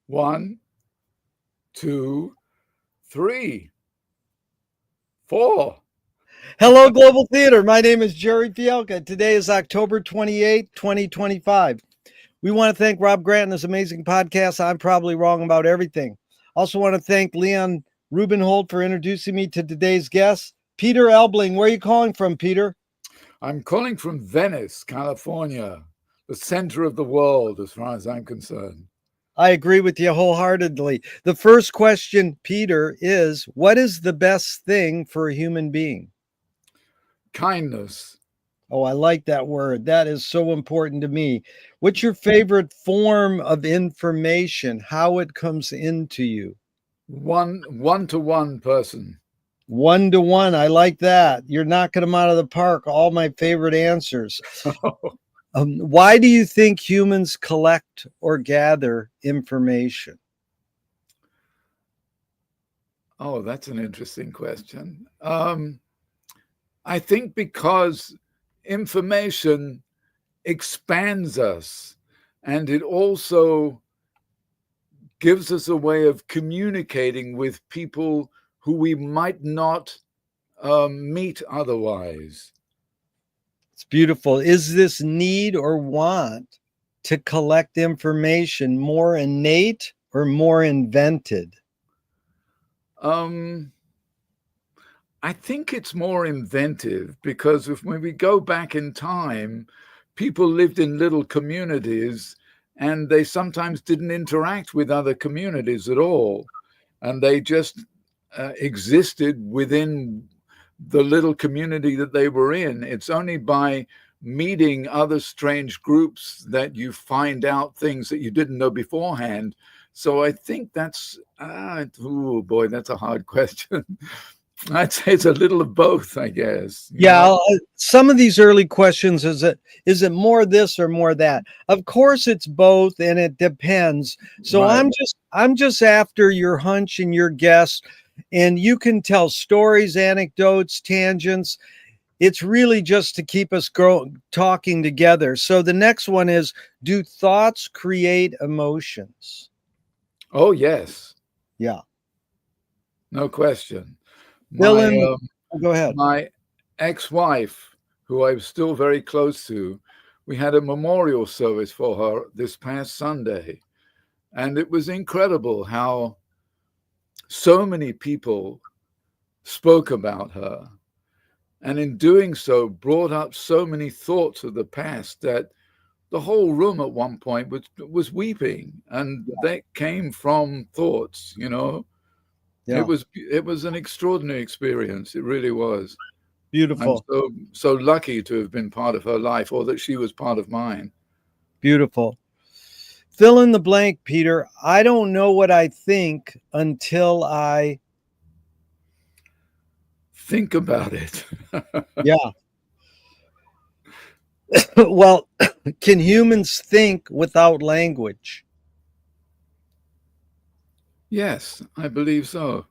1, 2, 3, 4. Hello, Global Theater. My name is Jerry Fielka. Today is October 28, 2025. We want to thank Rob Grant and his amazing podcast, I'm Probably Wrong About Everything. Also want to thank Leon Rubenhold for introducing me to today's guest, Peter Elbling. Where are you calling from, Peter? I'm calling from Venice, California, the center of the world as far as I'm concerned. I agree with you wholeheartedly. The first question, Peter, is what is the best thing for a human being? Kindness. Oh, I like that word. That is so important to me. What's your favorite form of information? How it comes into you? One-to-one person. One to one. I like that. You're knocking them out of the park. All my favorite answers. Why do you think humans collect or gather information? Oh, that's an interesting question. I think because information expands us, and it also gives us a way of communicating with people who we might not meet otherwise. It's beautiful. Is this need or want to collect information more innate or more invented? I think it's more inventive because when we go back in time, people lived in little communities and they sometimes didn't interact with other communities at all. And they just existed within the little community that they were in. It's only by meeting other strange groups that you find out things that you didn't know beforehand. So I think that's, oh boy, that's a hard question. I'd say it's a little of both, I guess. Yeah, some of these early questions, is it more this or more that? Of course it's both, and it depends. So Right. I'm just after your hunch and your guess, and you can tell stories, anecdotes, tangents. It's really just to keep us talking together. So the next one is, do thoughts create emotions? Oh, yes. Yeah. No question. Fill My in. Go ahead. my ex-wife, who I'm still very close to, we had a memorial service for her this past Sunday. And it was incredible how so many people spoke about her. And in doing so, brought up so many thoughts of the past that the whole room at one point was weeping. And they came from thoughts, Yeah. It was an extraordinary experience. It really was. I'm Beautiful. so lucky to have been part of her life, or that she was part of mine. Beautiful. Fill in the blank, Peter. I don't know what I think until I Think about it. Yeah. Well, can humans think without language? Yes, I believe so.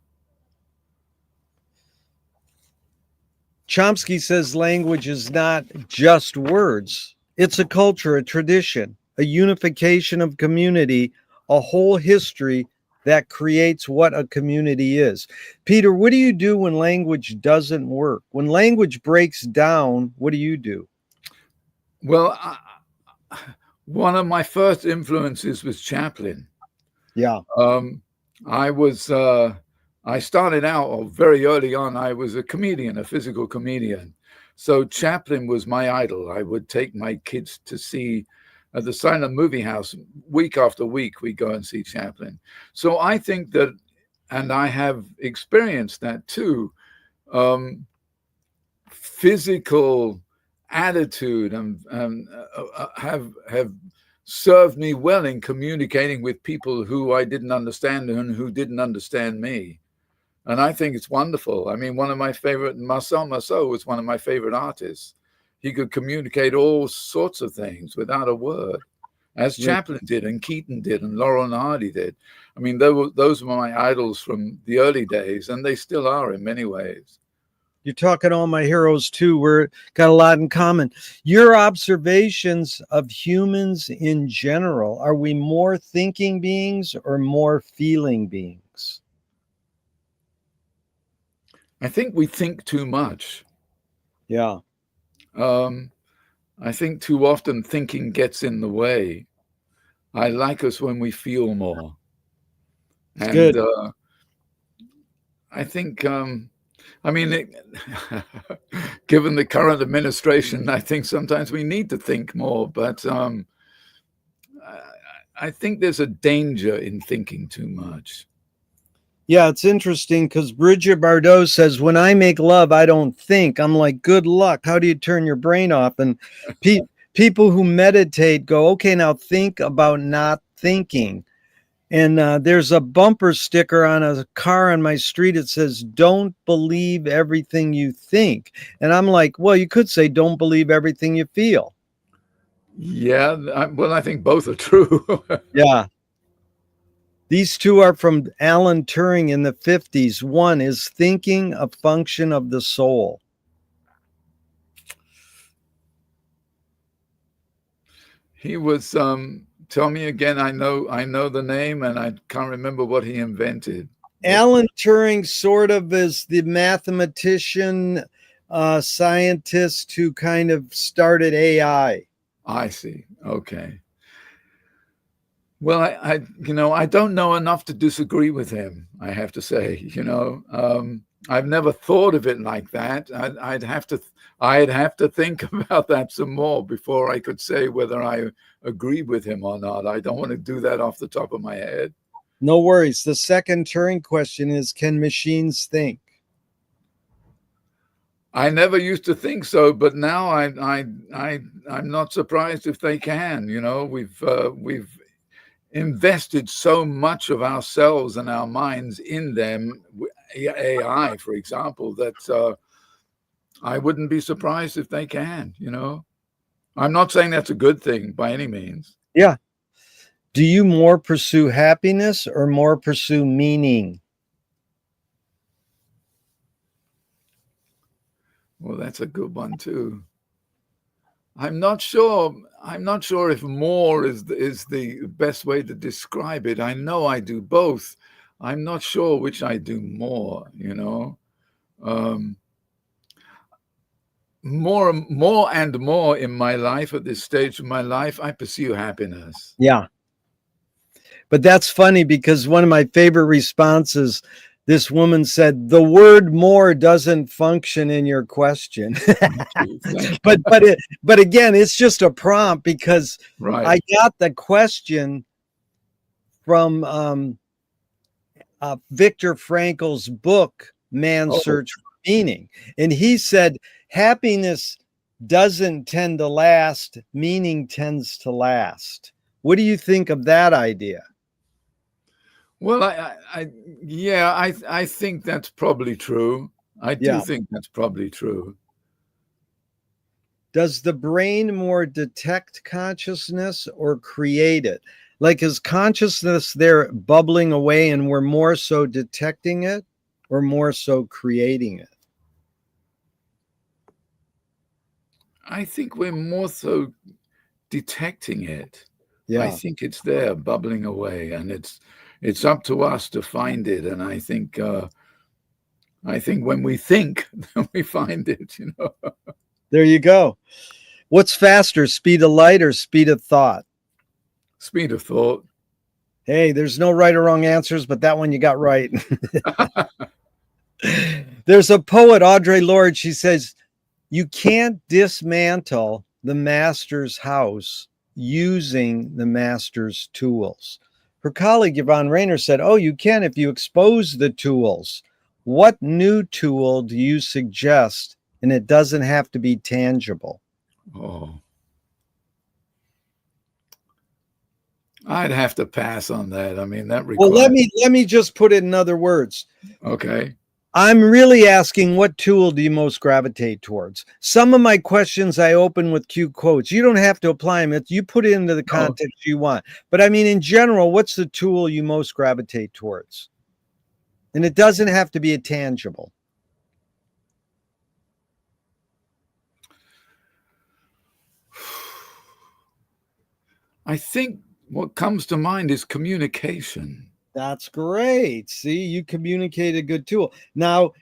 Chomsky says language is not just words. It's a culture, a tradition, a unification of community, a whole history that creates what a community is. Peter, what do you do when language doesn't work? When language breaks down, what do you do? Well, one of my first influences was Chaplin. Yeah. I started out very early on. I was a comedian, a physical comedian. So Chaplin was my idol. I would take my kids to see at the silent movie house week after week. We go and see Chaplin. So I think that, and I have experienced that too, physical attitude and have served me well in communicating with people who I didn't understand and who didn't understand me. And I think it's wonderful. I mean, one of my favorite, Marcel Marceau was one of my favorite artists. He could communicate all sorts of things without a word, as Chaplin did and Keaton did and Laurel and Hardy did. I mean, those were my idols from the early days, and they still are in many ways. You're talking all my heroes too. We're got a lot in common. Your observations of humans in general, are we more thinking beings or more feeling beings? I think we think too much. Yeah. I think too often thinking gets in the way. I like us when we feel more. It's And good. I think, I mean, given the current administration, I think sometimes we need to think more, but I think there's a danger in thinking too much. Yeah, it's interesting because Bridget Bardot says, when I make love, I don't think. I'm like, good luck. How do you turn your brain off? And people who meditate go, okay, now think about not thinking. And there's a bumper sticker on a car on my street. It says, don't believe everything you think. And I'm like, well, you could say, don't believe everything you feel. Yeah, well, I think both are true. Yeah. These two are from Alan Turing in the 50s. One is thinking a function of the soul. He was, tell me again, I know the name and I can't remember what he invented. Alan Turing sort of is the mathematician, scientist who kind of started AI. I see. Okay. Well, I don't know enough to disagree with him, I have to say. I've never thought of it like that. I'd have to think about that some more before I could say whether I agree with him or not. I don't want to do that off the top of my head. No worries. The second Turing question is, can machines think? I never used to think so, but now I'm not surprised if they can. We've invested so much of ourselves and our minds in them, AI, for example, that I wouldn't be surprised if they can. I'm not saying that's a good thing by any means. Yeah. Do you more pursue happiness or more pursue meaning? Well, that's a good one too. I'm not sure if more is the best way to describe it. I know I do both. I'm not sure which I do more, more and more in my life at this stage of my life, I pursue happiness. Yeah. But that's funny because one of my favorite responses, this woman said, the word more doesn't function in your question. Thank you. But again, it's just a prompt because Right. I got the question from Viktor Frankl's book, Man's Search for Meaning. And he said, happiness doesn't tend to last, meaning tends to last. What do you think of that idea? Well, I think that's probably true. I do think that's probably true. Does the brain more detect consciousness or create it? Like, is consciousness there bubbling away and we're more so detecting it or more so creating it? I think we're more so detecting it. Yeah. I think it's there bubbling away, and it's up to us to find it. And I think when we think, then we find it. There you go. What's faster, speed of light or speed of thought? Speed of thought. Hey, there's no right or wrong answers, but that one you got right. There's a poet, Audre Lorde. She says, you can't dismantle the master's house using the master's tools. Her colleague, Yvonne Rainer, said, oh, you can if you expose the tools. What new tool do you suggest? And it doesn't have to be tangible. Oh, I'd have to pass on that. I mean, that requires... Well, let me just put it in other words. Okay. I'm really asking, what tool do you most gravitate towards? Some of my questions I open with cue quotes. You don't have to apply them. You put it into the context you want. But I mean, in general, what's the tool you most gravitate towards? And it doesn't have to be a tangible. I think what comes to mind is communication. That's great. See, you communicate a good tool. Now,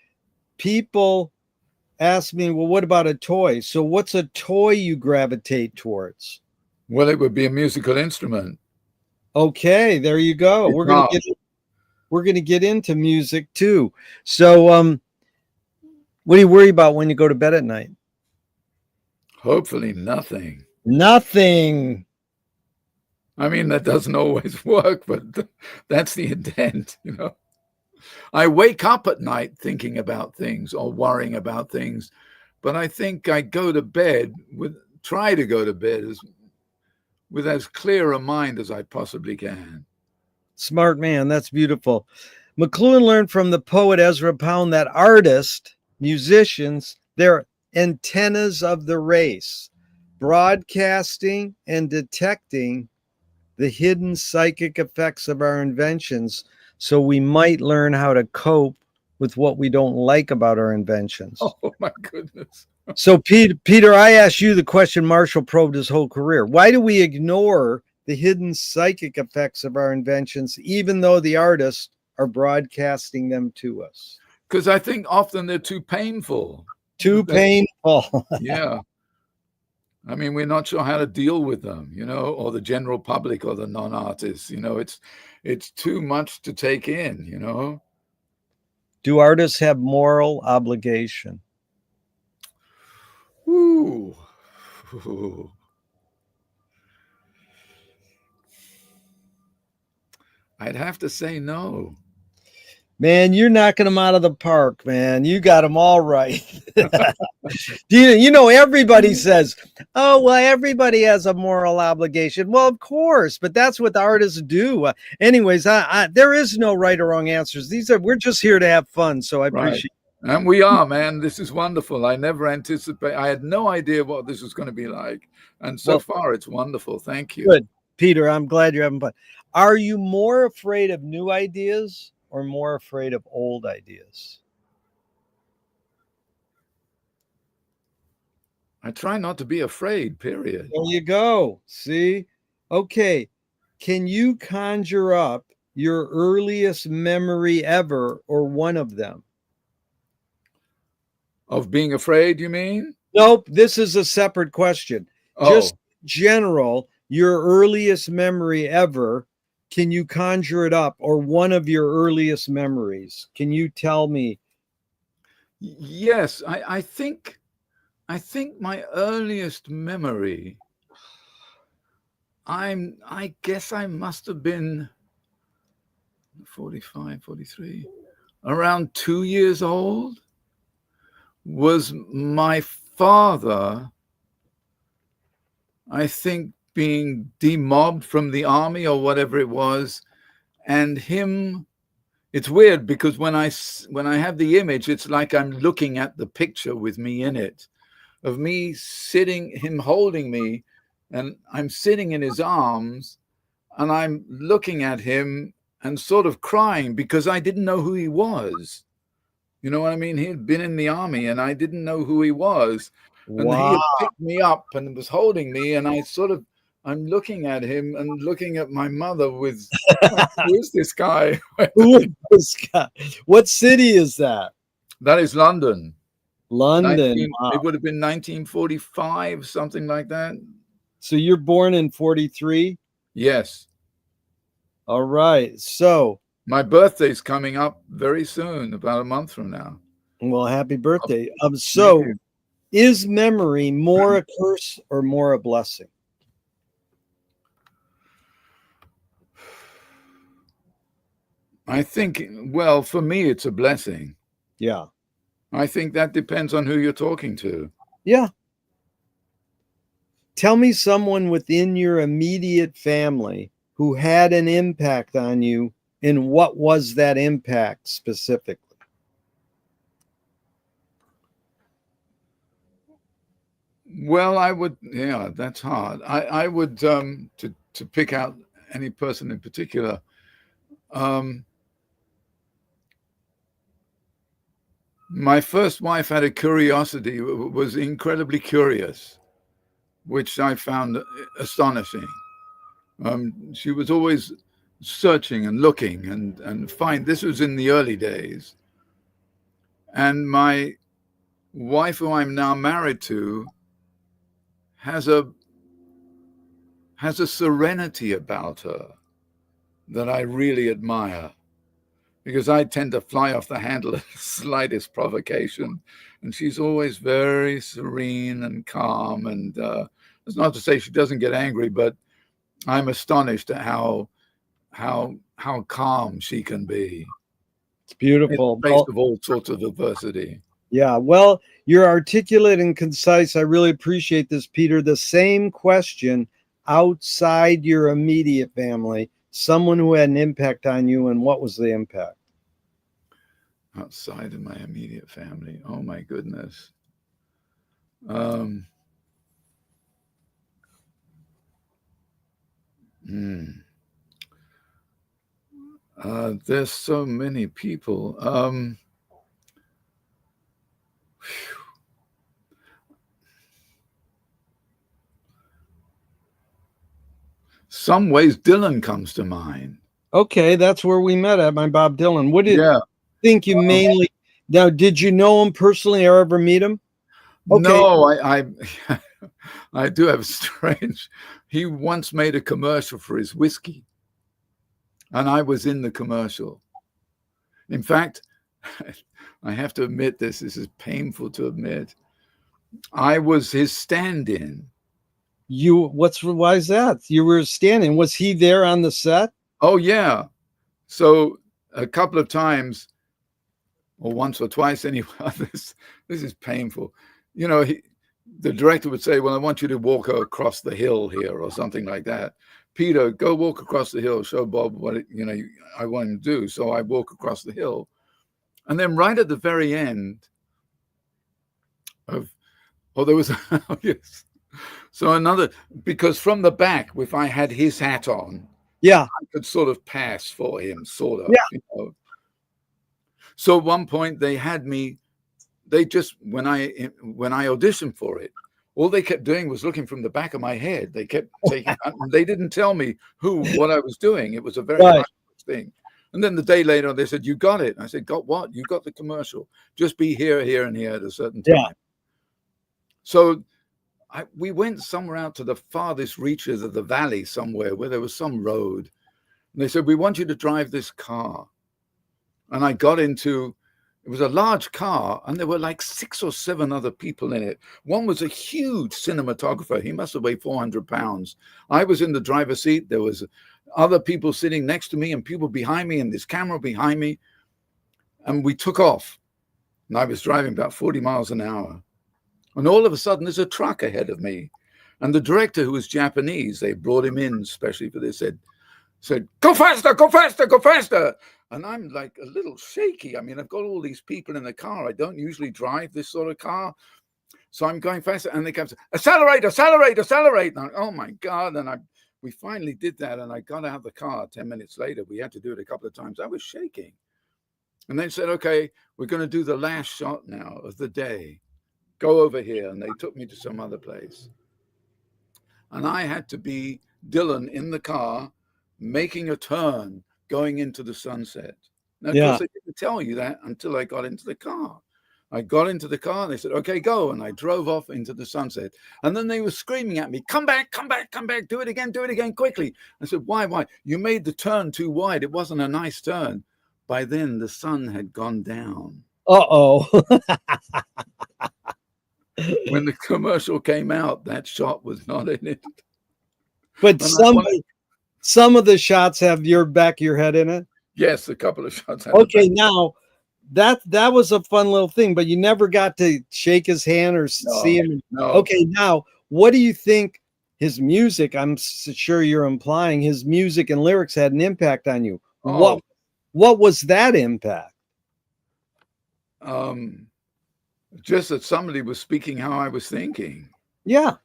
people ask me, well, what about a toy? So, what's a toy you gravitate towards? Well, it would be a musical instrument. Okay, there you go. Guitar. We're gonna get into music too. So, what do you worry about when you go to bed at night? Hopefully nothing. Nothing. I mean, that doesn't always work, but that's the intent, you know. I wake up at night thinking about things or worrying about things, but I think I go to bed try to go to bed with as clear a mind as I possibly can. Smart man. That's beautiful. McLuhan learned from the poet Ezra Pound that artists, musicians, they're antennas of the race, broadcasting and detecting the hidden psychic effects of our inventions so we might learn how to cope with what we don't like about our inventions. Oh, my goodness. So, Peter, I asked you the question Marshall probed his whole career. Why do we ignore the hidden psychic effects of our inventions, even though the artists are broadcasting them to us? Because I think often they're too painful. Too painful. Yeah. I mean, we're not sure how to deal with them, you know, or the general public or the non-artists, you know, it's too much to take in, you know. Do artists have moral obligation? Ooh. I'd have to say no. Man, you're knocking them out of the park, man. You got them all right. You know, everybody says, oh, well, everybody has a moral obligation. Well, of course, but that's what the artists do. Anyways, there is no right or wrong answers. We're just here to have fun. So I appreciate it. And we are, man. This is wonderful. I had no idea what this was going to be like. And so far, it's wonderful. Thank you. Good. Peter, I'm glad you're having fun. Are you more afraid of new ideas or more afraid of old ideas? I try not to be afraid, period. There you go. See? Okay. Can you conjure up your earliest memory ever or one of them? Of being afraid, you mean? Nope. This is a separate question. Oh. Just general, your earliest memory ever. Can you conjure it up or one of your earliest memories? Can you tell me? Yes, I think my earliest memory, I guess I must have been 45, 43, around 2 years old, was my father, I think, being demobbed from the army or whatever it was, and him. It's weird because when I have the image, it's like I'm looking at the picture with me in it, of me sitting, him holding me, and I'm sitting in his arms, and I'm looking at him and sort of crying because I didn't know who he was. You know what I mean? He had been in the army, and I didn't know who he was. And he had picked me up and was holding me, and I'm looking at him and looking at my mother with, who is this guy? Who is this guy? What city is that? That is London. London. Wow. It would have been 1945, something like that. So you're born in 43? Yes. All right. So my birthday's coming up very soon, about a month from now. Well, happy birthday. So is memory more a curse or more a blessing? I think, well, for me, it's a blessing. Yeah. I think that depends on who you're talking to. Yeah. Tell me someone within your immediate family who had an impact on you, and what was that impact specifically? Well, yeah, that's hard. I would, to pick out any person in particular, my first wife had a curiosity, was incredibly curious, which I found astonishing. She was always searching and looking and find. This was in the early days. And my wife, who I'm now married to, has a serenity about her that I really admire, because I tend to fly off the handle at the slightest provocation, and she's always very serene and calm. And it's not to say she doesn't get angry, but I'm astonished at how calm she can be. It's beautiful. In the face of all sorts of adversity. Yeah, well, you're articulate and concise. I really appreciate this, Peter. The same question outside your immediate family, someone who had an impact on you, and what was the impact? Outside of my immediate family, oh my goodness. There's so many people. Some ways Dylan comes to mind. Okay, that's where we met at, my Bob Dylan. What did you think you mainly... Now, did you know him personally or ever meet him? Okay. No, I do have a strange... He once made a commercial for his whiskey, and I was in the commercial. In fact, I have to admit this is painful to admit. I was his stand-in. Why is that? You were standing. Was he there on the set? Oh, yeah. So a couple of times, or once or twice anyway, this is painful. You know, the director would say, well, I want you to walk across the hill here or something like that. Peter, go walk across the hill, show Bob what I want him to do. So I walk across the hill. And then right at the very end there was, yes. So because from the back, if I had his hat on, I could sort of pass for him, sort of. Yeah. So at one point they had me, when I auditioned for it, all they kept doing was looking from the back of my head. They kept taking, they didn't tell me what I was doing. It was a very nice thing. And then the day later they said, you got it. I said, got what? You got the commercial. Just be here, here, and here at a certain time. Yeah. So we went somewhere out to the farthest reaches of the valley somewhere where there was some road. And they said, we want you to drive this car. And I got into, it was a large car, and there were like 6 or 7 other people in it. One was a huge cinematographer. He must have weighed 400 pounds. I was in the driver's seat. There was other people sitting next to me and people behind me and this camera behind me. And we took off. And I was driving about 40 miles an hour. And all of a sudden, there's a truck ahead of me. And the director, who was Japanese, they brought him in especially for this, said, go faster, go faster, go faster. And I'm like a little shaky. I mean, I've got all these people in the car. I don't usually drive this sort of car. So I'm going faster. And they kept saying, accelerate, accelerate, accelerate. And oh, my God. And we finally did that. And I got out of the car 10 minutes later. We had to do it a couple of times. I was shaking. And they said, okay, we're going to do the last shot now of the day. Go over here. And they took me to some other place. And I had to be Dylan in the car, making a turn, going into the sunset. Now, of course, they didn't tell you that until I got into the car. I got into the car and they said, okay, go. And I drove off into the sunset. And then they were screaming at me, come back, come back, come back, do it again, quickly. I said, why? You made the turn too wide. It wasn't a nice turn. By then, the sun had gone down. Uh-oh. When the commercial came out, that shot was not in it. But some of the shots have your back of your head in it? Yes, a couple of shots. Okay, now that was a fun little thing, but you never got to shake his hand or see him. No. Okay, now what do you think his music, I'm sure you're implying his music and lyrics had an impact on you. Oh. What was that impact? Just that somebody was speaking how I was thinking. Yeah.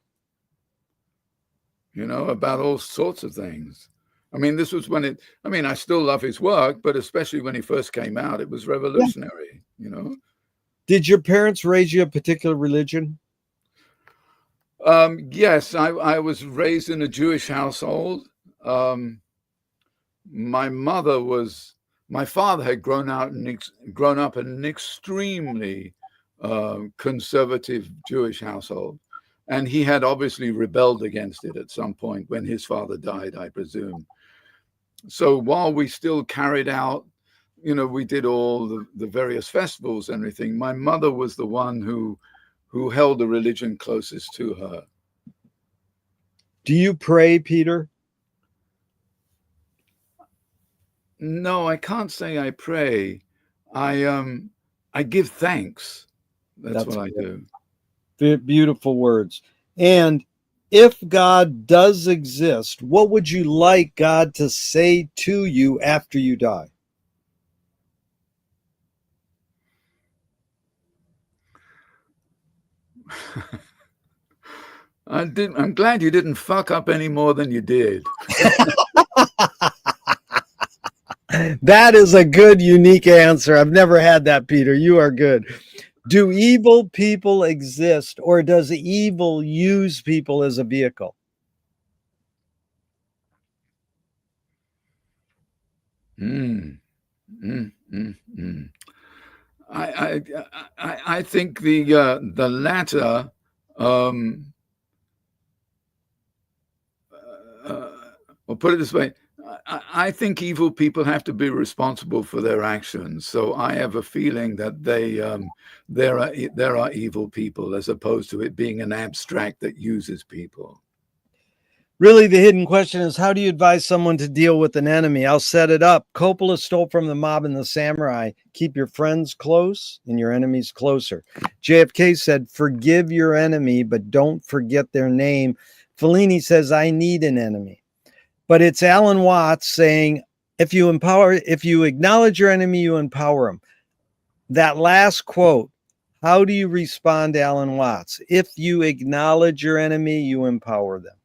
You know, about all sorts of things. I mean, this was when I still love his work, but especially when he first came out, it was revolutionary, you know. Did your parents raise you a particular religion? Yes, I was raised in a Jewish household. My father had grown up in an extremely conservative Jewish household, and he had obviously rebelled against it at some point when his father died, I presume. So while we still carried out, we did all the various festivals and everything, my mother was the one who held the religion closest to her. Do you pray, Peter? No, I can't say I pray. I give thanks. That's what I do. Beautiful words. And if God does exist, what would you like God to say to you after you die? I'm glad you didn't fuck up any more than you did. That is a good, unique answer. I've never had that, Peter. You are good. Do evil people exist, or does evil use people as a vehicle? I think the latter. Or put it this way, I think evil people have to be responsible for their actions. So I have a feeling that there are evil people, as opposed to it being an abstract that uses people. Really, the hidden question is, how do you advise someone to deal with an enemy? I'll set it up. Coppola stole from the mob and the samurai. Keep your friends close and your enemies closer. JFK said, forgive your enemy, but don't forget their name. Fellini says, I need an enemy. But it's Alan Watts saying, if you acknowledge your enemy, you empower him. That last quote, how do you respond to Alan Watts? If you acknowledge your enemy, you empower them.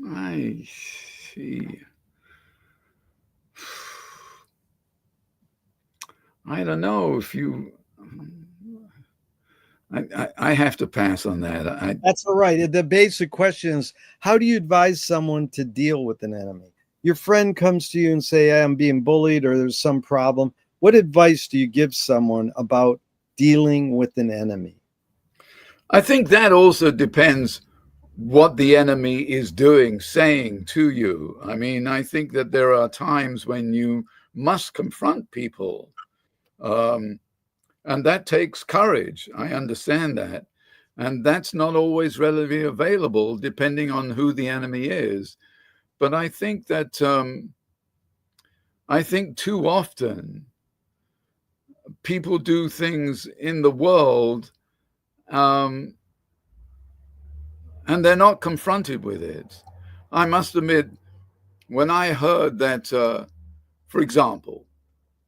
I see. I don't know if you. I have to pass on that. That's all right. The basic question is, how do you advise someone to deal with an enemy? Your friend comes to you and say, I'm being bullied or there's some problem. What advice do you give someone about dealing with an enemy? I think that also depends what the enemy is doing, saying to you. I mean, I think that there are times when you must confront people. And that takes courage. I understand that. And that's not always readily available, depending on who the enemy is. But I think that too often people do things in the world and they're not confronted with it. I must admit, when I heard that, for example,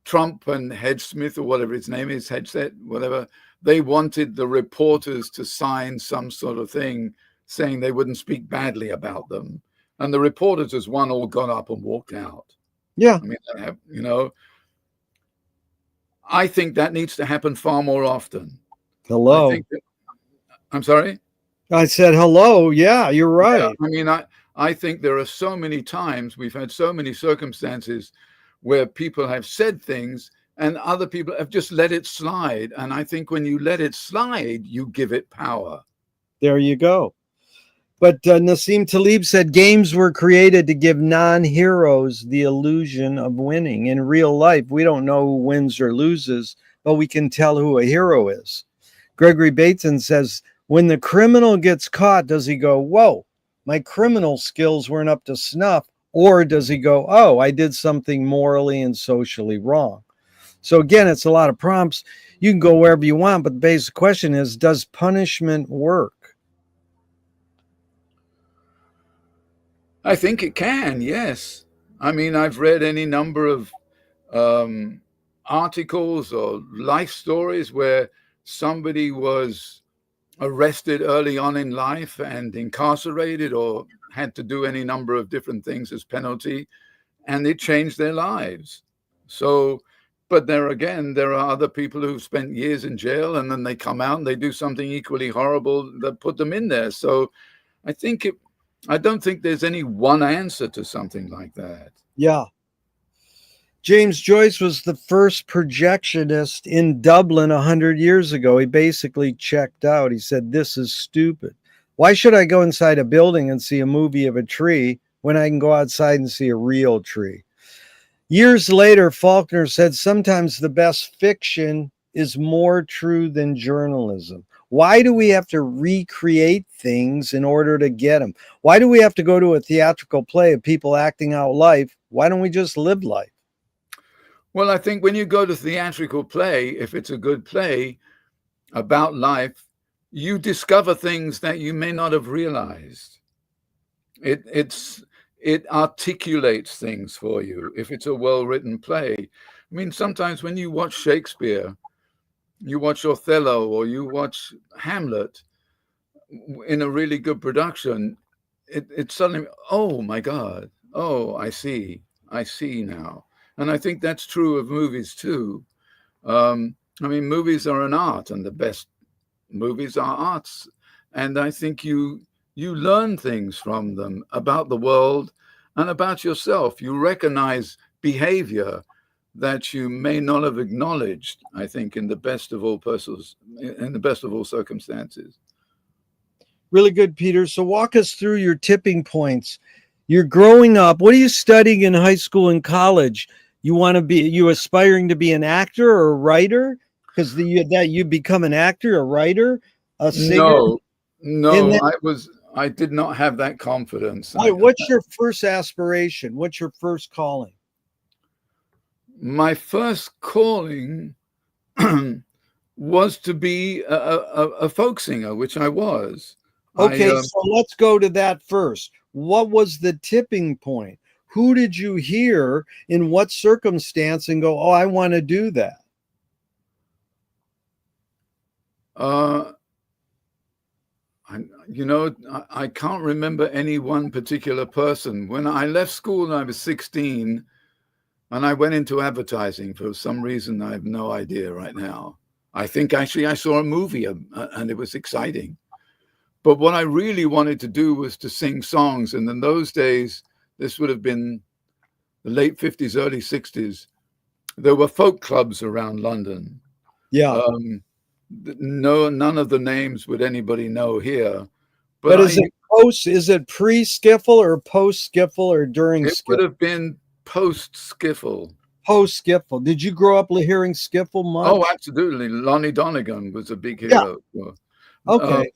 Trump and Hedgesmith, or whatever his name is, Headset, whatever, they wanted the reporters to sign some sort of thing saying they wouldn't speak badly about them. And the reporters, as one, all got up and walked out. Yeah. I mean, I think that needs to happen far more often. Hello. I'm sorry? I said hello. Yeah, you're right. Yeah, I mean, I think there are so many times, we've had so many circumstances where people have said things and other people have just let it slide. And I think when you let it slide, you give it power. There you go. But Nassim Taleb said games were created to give non-heroes the illusion of winning. In real life, we don't know who wins or loses, but we can tell who a hero is. Gregory Bateson says, when the criminal gets caught, does he go, whoa, my criminal skills weren't up to snuff? Or does he go, oh, I did something morally and socially wrong? So again, it's a lot of prompts. You can go wherever you want, but the basic question is, does punishment work? I think it can, yes. I mean, I've read any number of articles or life stories where somebody was arrested early on in life and incarcerated or had to do any number of different things as penalty, and it changed their lives. So, but there are other people who've spent years in jail and then they come out and they do something equally horrible that put them in there. So I think I don't think there's any one answer to something like that. Yeah. James Joyce was the first projectionist in Dublin 100 years ago. He basically checked out. He said, "This is stupid. Why should I go inside a building and see a movie of a tree when I can go outside and see a real tree?" Years later, Faulkner said, "Sometimes the best fiction is more true than journalism." Why do we have to recreate things in order to get them? Why do we have to go to a theatrical play of people acting out life? Why don't we just live life? Well, I think when you go to theatrical play, if it's a good play about life, you discover things that you may not have realized. It articulates things for you if it's a well-written play. I mean, sometimes when you watch Shakespeare, you watch Othello or you watch Hamlet in a really good production, it suddenly, oh my God, oh, I see now. And I think that's true of movies too. I mean, movies are an art, and the best movies are arts. And I think you learn things from them about the world and about yourself. You recognize behavior that you may not have acknowledged, I think, in the best of all circumstances. Really good, Peter. So walk us through your tipping points. You're growing up. What are you studying in high school and college? You aspiring to be an actor or a writer? Because you become an actor, a writer, a singer. No, I did not have that confidence. What's your first aspiration? What's your first calling? My first calling was to be a folk singer, which I was. Okay, so let's go to that first. What was the tipping point? Who did you hear in what circumstance and go, "Oh, I want to do that"? I can't remember any one particular person. When I left school when I was 16, and I went into advertising for some reason, I have no idea right now. I think actually I saw a movie and it was exciting. But what I really wanted to do was to sing songs. And in those days, this would have been the late 50s, early 60s. There were folk clubs around London. Yeah. None of the names would anybody know here. But is it pre-skiffle or post-skiffle or during skiffle? It would have been post-skiffle. Post-skiffle. Did you grow up hearing skiffle much? Oh, absolutely. Lonnie Donegan was a big hero. Yeah. Okay.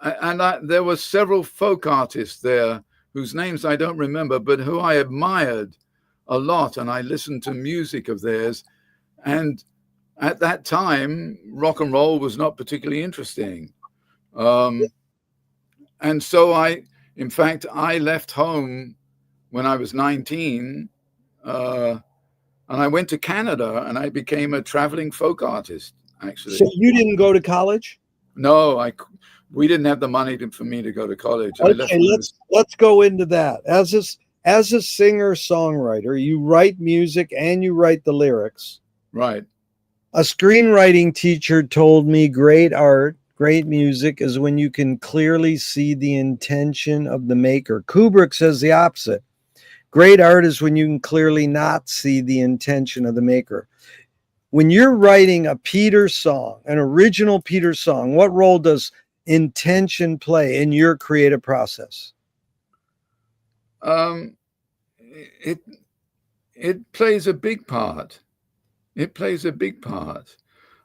And there were several folk artists there whose names I don't remember, but who I admired a lot. And I listened to music of theirs. And at that time, rock and roll was not particularly interesting. And so I left home when I was 19, and I went to Canada and I became a traveling folk artist, actually. So you didn't go to college? No, we didn't have the money for me to go to college. Okay, let's go into that. As a singer-songwriter, you write music and you write the lyrics. Right. A screenwriting teacher told me great art, great music is when you can clearly see the intention of the maker. Kubrick says the opposite. Great art is when you can clearly not see the intention of the maker. When you're writing a Peter song, an original Peter song, what role does intention play in your creative process? It plays a big part. It plays a big part.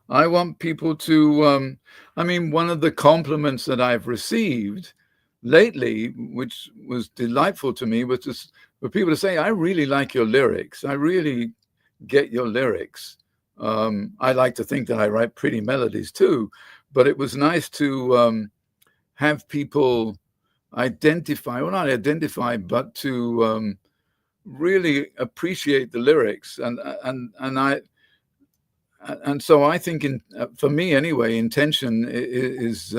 I want people to, one of the compliments that I've received lately, which was delightful to me, was for people to say, "I really like your lyrics. I really get your lyrics." I like to think that I write pretty melodies too, but it was nice to have people identify, well, not identify, but to really appreciate the lyrics. And so I think, for me anyway, intention is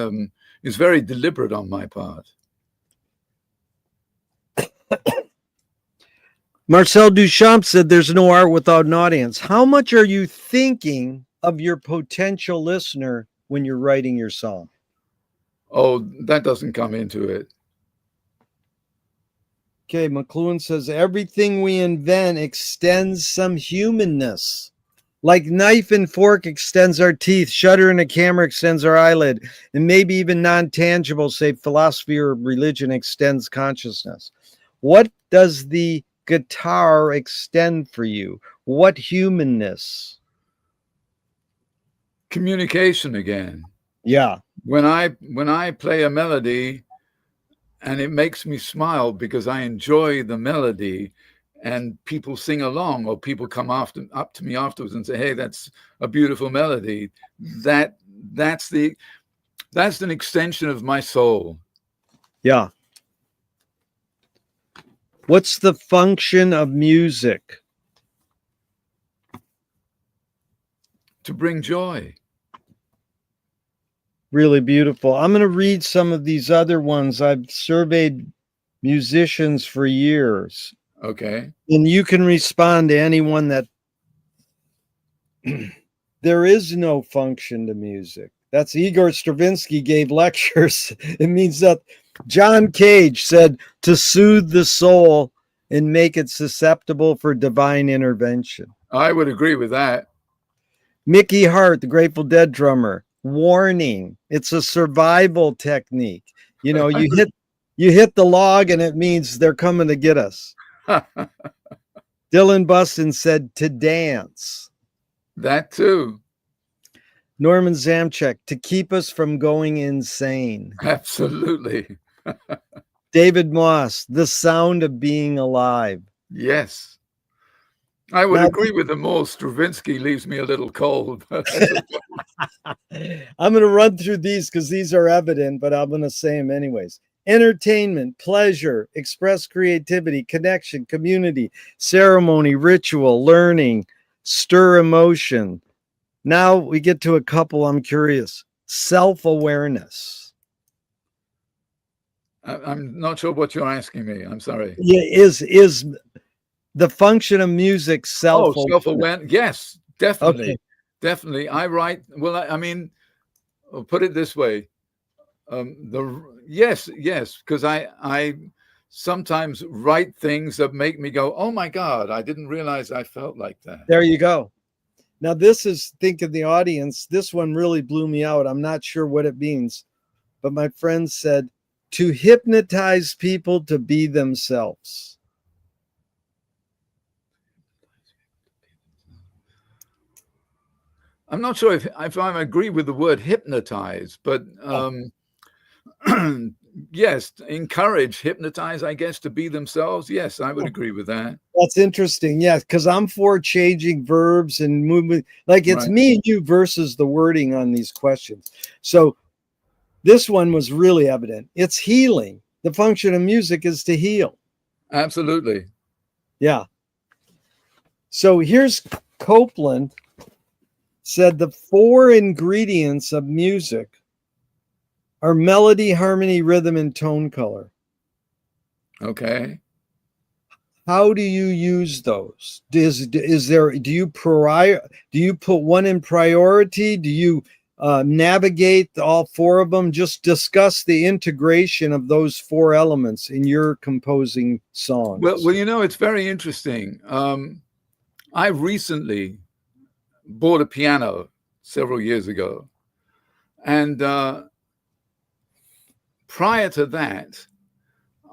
very deliberate on my part. Marcel Duchamp said there's no art without an audience. How much are you thinking of your potential listener when you're writing your song? Oh, that doesn't come into it. Okay, McLuhan says everything we invent extends some humanness. Like knife and fork extends our teeth, shutter and a camera extends our eyelid, and maybe even non-tangible, say philosophy or religion, extends consciousness. What does the guitar extend for you? What humanness? Communication again. Yeah. When I play a melody and it makes me smile because I enjoy the melody, and people sing along, or people come up to me afterwards and say, "Hey, that's a beautiful melody." That's an extension of my soul. Yeah. What's the function of music? To bring joy. Really beautiful. I'm going to read some of these other ones. I've surveyed musicians for years. Okay. And you can respond to anyone that there is no function to music. That's Igor Stravinsky gave lectures. It means that John Cage said to soothe the soul and make it susceptible for divine intervention. I would agree with that. Mickey Hart, the Grateful Dead drummer, warning. It's a survival technique. You know, you hit the log and it means they're coming to get us. Dylan Buston said to dance. That too. Norman Zamchek, to keep us from going insane. Absolutely. David Moss, the sound of being alive. Yes. I would Now, agree with them all. Stravinsky leaves me a little cold. I'm going to run through these because these are evident, but I'm going to say them anyways. Entertainment, pleasure, express creativity, connection, community, ceremony, ritual, learning, stir emotion. Now we get to a couple I'm curious. Self-awareness. I'm not sure what you're asking me. I'm sorry. Yeah, is the function of music self-awareness? Self-awareness. Yes, definitely. Okay. Definitely. I write, well, I mean, I'll put it this way. Yes, because I sometimes write things that make me go, oh my God, I didn't realize I felt like that. There you go. Now this is, think of the audience. This one really blew me out. I'm not sure what it means, but my friend said to hypnotize people to be themselves. I'm not sure if I agree with the word hypnotize, but yes, encourage, hypnotize, I guess, to be themselves. Yes, I would agree with that. That's interesting. Yeah, because I'm for changing verbs and movement. Like it's Right. me and you versus the wording on these questions. So this one was really evident. It's healing. The function of music is to heal. Absolutely. Yeah. So here's Copeland said the 4 ingredients of music are melody, harmony, rhythm, and tone color. Okay. How do you use those? Is there, do you put one in priority? Do you navigate all 4 of them? Just discuss the integration of those 4 elements in your composing songs. Well, you know, it's very interesting. I recently bought a piano several years ago, and prior to that,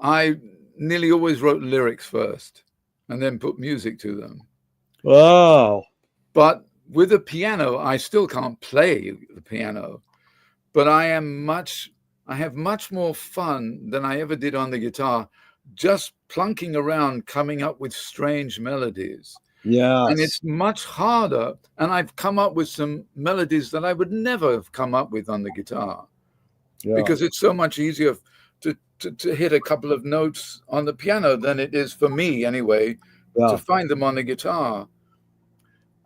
I nearly always wrote lyrics first and then put music to them. Oh. But with a piano, I still can't play the piano, but I have much more fun than I ever did on the guitar, just plunking around, coming up with strange melodies. Yeah. And it's much harder. And I've come up with some melodies that I would never have come up with on the guitar, because it's so much easier to hit a couple of notes on the piano than it is for me anyway, to find them on the guitar.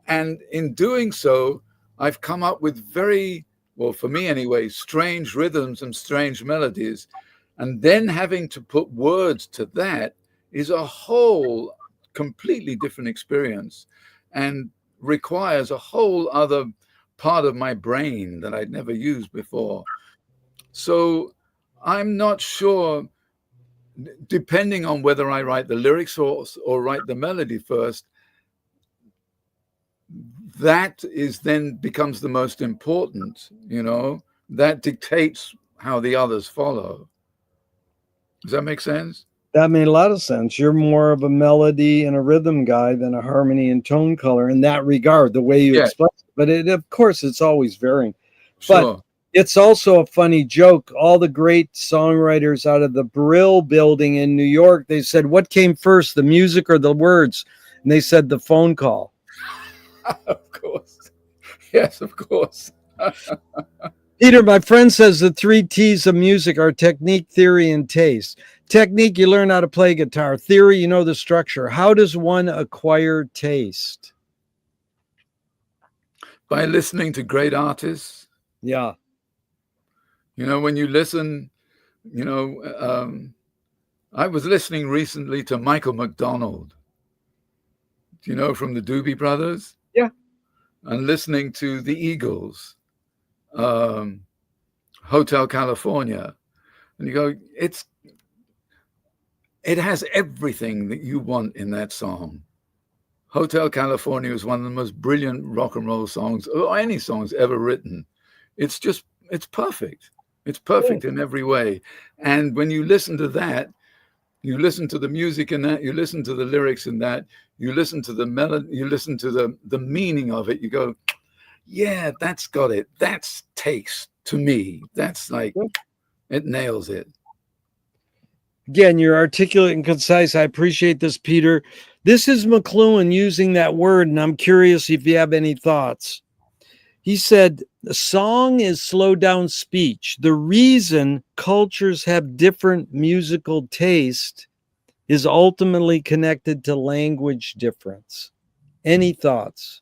And in doing so, I've come up with very, well, for me anyway, strange rhythms and strange melodies. And then having to put words to that is a whole completely different experience and requires a whole other part of my brain that I'd never used before. So I'm not sure depending on whether I write the lyrics or write the melody first, that is then becomes the most important, that dictates how the others follow. Does that make sense? That made a lot of sense. You're more of a melody and a rhythm guy than a harmony and tone color in that regard, the way you Yeah, express it. But of course, it's always varying. But sure. it's also a funny joke. All the great songwriters out of the Brill building in New York, they said, what came first, the music or the words? And they said the phone call. Of course. Yes, of course. Peter, my friend says the 3 T's of music are technique, theory, and taste. Technique, you learn how to play guitar. Theory, you know the structure. How does one acquire taste? By listening to great artists. Yeah. When you listen, I was listening recently to Michael McDonald, from the Doobie Brothers. Yeah. And listening to the Eagles, Hotel California. And you go, it has everything that you want in that song. Hotel California is one of the most brilliant rock and roll songs, or any songs ever written. It's perfect. It's perfect in every way. And when you listen to that, you listen to the music in that, you listen to the lyrics in that, you listen to the melody, you listen to the meaning of it, you go, yeah, that's got it. That's taste to me. That's like, it nails it. Again, you're articulate and concise. I appreciate this, Peter. This is McLuhan using that word, and I'm curious if you have any thoughts. He said, the song is slow down speech. The reason cultures have different musical taste is ultimately connected to language difference. Any thoughts?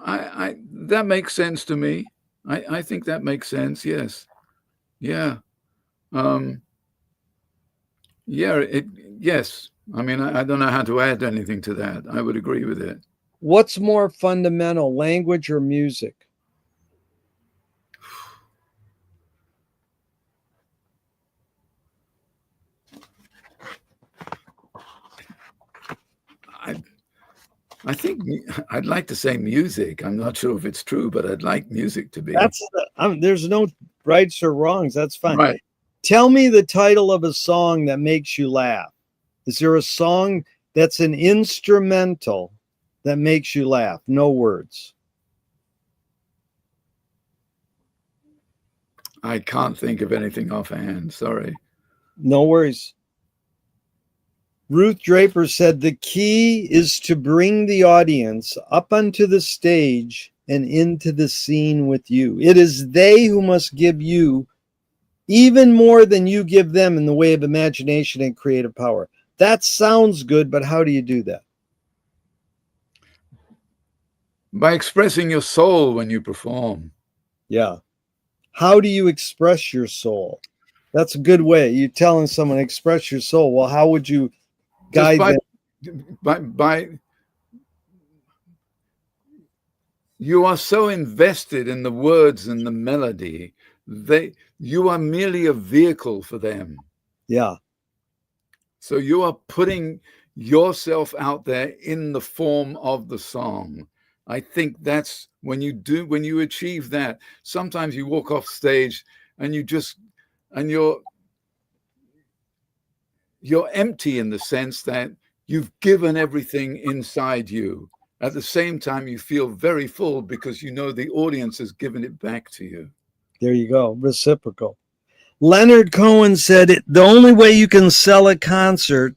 That makes sense to me. I think that makes sense. Yes. Yeah. Yes. I mean, I don't know how to add anything to that. I would agree with it. What's more fundamental, language or music? I think I'd like to say music. I'm not sure if it's true, but I'd like music to be. There's no rights or wrongs. That's fine. Right. Tell me the title of a song that makes you laugh. Is there a song that's an instrumental that makes you laugh? No words. I can't think of anything offhand. Sorry. No worries. Ruth Draper said the key is to bring the audience up onto the stage and into the scene with you. It is they who must give you even more than you give them in the way of imagination and creative power. That sounds good, but how do you do that? By expressing your soul when you perform. Yeah. How do you express your soul? That's a good way. You're telling someone express your soul. Well, how would you guide them? By you are so invested in the words and the melody, you are merely a vehicle for them. Yeah. So you are putting yourself out there in the form of the song. I think that's when you achieve that. Sometimes you walk off stage and you're empty in the sense that you've given everything inside you. At the same time, you feel very full because you know the audience has given it back to you. There you go. Reciprocal. Leonard Cohen said the only way you can sell a concert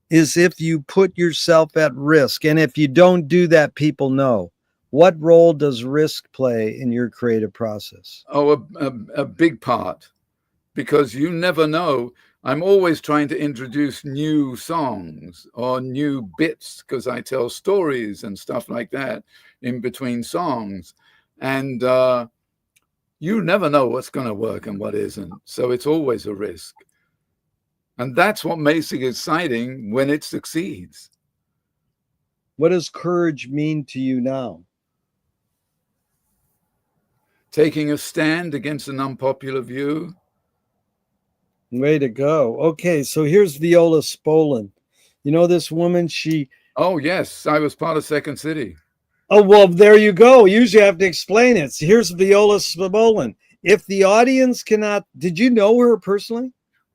is if you put yourself at risk. And if you don't do that, people know. What role does risk play in your creative process? Oh, a big part, because you never know. I'm always trying to introduce new songs or new bits because I tell stories and stuff like that in between songs. And you never know what's going to work and what isn't. So it's always a risk. And that's what makes it exciting when it succeeds. What does courage mean to you now? Taking a stand against an unpopular view. Way to go. Okay, so here's Viola Spolin. You know this woman, Oh, yes. I was part of Second City. oh, well, there you go. Usually I have to explain it. So here's Viola Spolin. If the audience cannot, did you know her personally?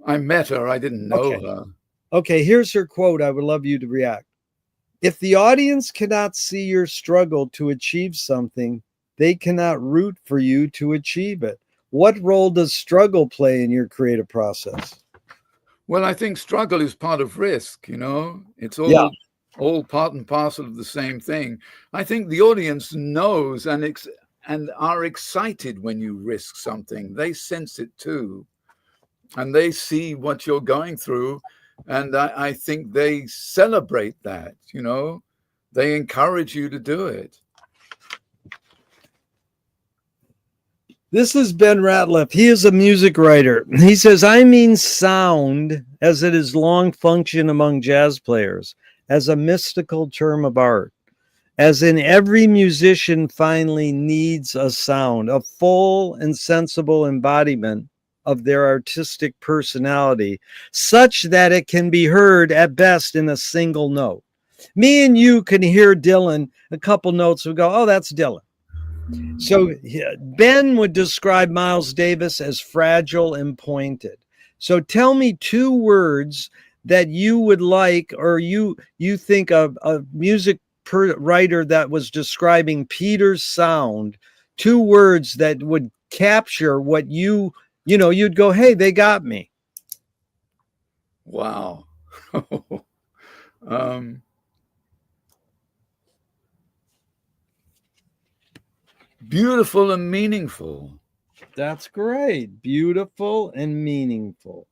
I met her. I didn't know Okay. her. Okay, here's her quote. I would love you to react. If the audience cannot see your struggle to achieve something, they cannot root for you to achieve it. What role does struggle play in your creative process? Well, I think struggle is part of risk, you know. It's Yeah. all part and parcel of the same thing. I think the audience knows and are excited when you risk something. They sense it too, and they see what you're going through, and I think they celebrate that, you know. They encourage you to do it. This is Ben Ratliff. He is a music writer. He says, I mean sound as it is long functioned among jazz players, as a mystical term of art. As in every musician finally needs a sound, a full and sensible embodiment of their artistic personality, such that it can be heard at best in a single note. Me and you can hear Dylan, a couple notes, we go, oh, that's Dylan. So Ben would describe Miles Davis as fragile and pointed. So tell me two words that you would like, or you think of a music writer that was describing Peter's sound, two words that would capture what you'd go, hey, they got me. Wow. Beautiful and meaningful. That's great. Beautiful and meaningful.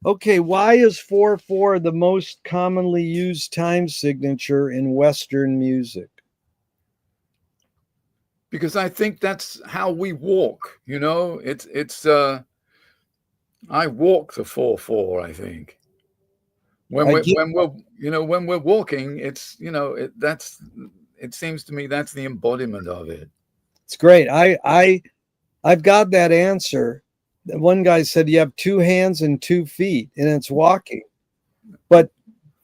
Okay, why is 4/4 the most commonly used time signature in Western music? Because I think that's how we walk, you know. I walk the 4/4, I think. When we're walking, it's, you know, it seems to me that's the embodiment of it. It's great. I've got that answer. One guy said you have 2 hands and 2 feet, and it's walking. But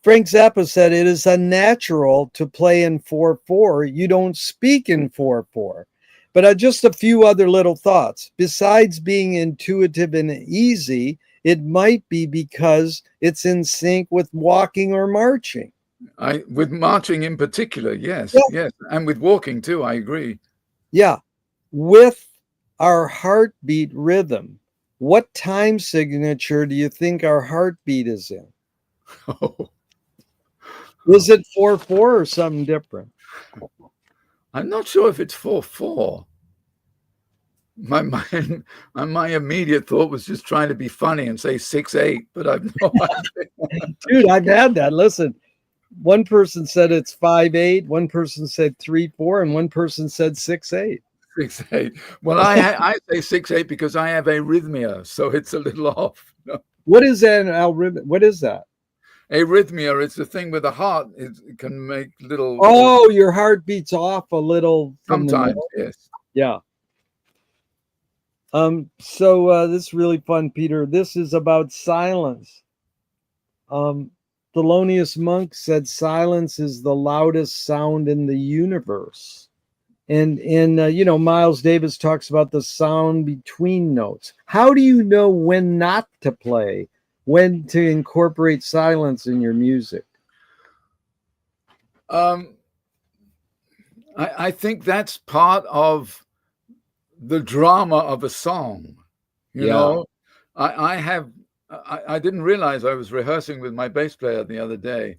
Frank Zappa said it is unnatural to play in 4/4. You don't speak in 4/4. But just a few other little thoughts. Besides being intuitive and easy, it might be because it's in sync with walking or marching. With marching in particular, yes, yes, and with walking too, I agree. Yeah, with our heartbeat rhythm. What time signature do you think our heartbeat is in? Oh. Is it 4/4 or something different? I'm not sure if it's 4/4. My immediate thought was just trying to be funny and say 6/8, but I've no idea. Dude, I've had that. Listen, one person said it's 5/8, one person said 3/4, and one person said 6/8. 6/8. Well, I say 6/8 because I have arrhythmia, so it's a little off. What is that? What is that? Arrhythmia, it's the thing where the heart can make little. Oh, your heart beats off a little from sometimes, the yes. Yeah. So this is really fun, Peter. This is about silence. Thelonious Monk said silence is the loudest sound in the universe. And Miles Davis talks about the sound between notes. How do you know when not to play, when to incorporate silence in your music? I think that's part of the drama of a song. You know, I didn't realize I was rehearsing with my bass player the other day,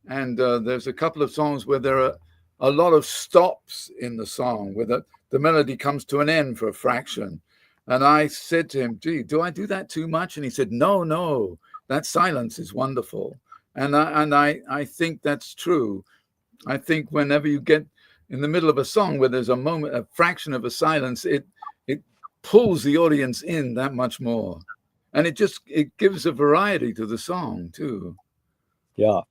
and there's a couple of songs where there are a lot of stops in the song, where the melody comes to an end for a fraction. And I said to him, gee, do I do that too much? And he said, no, that silence is wonderful. And I think that's true. I think whenever you get in the middle of a song where there's a moment, a fraction of a silence, it pulls the audience in that much more. And it gives a variety to the song too. Yeah.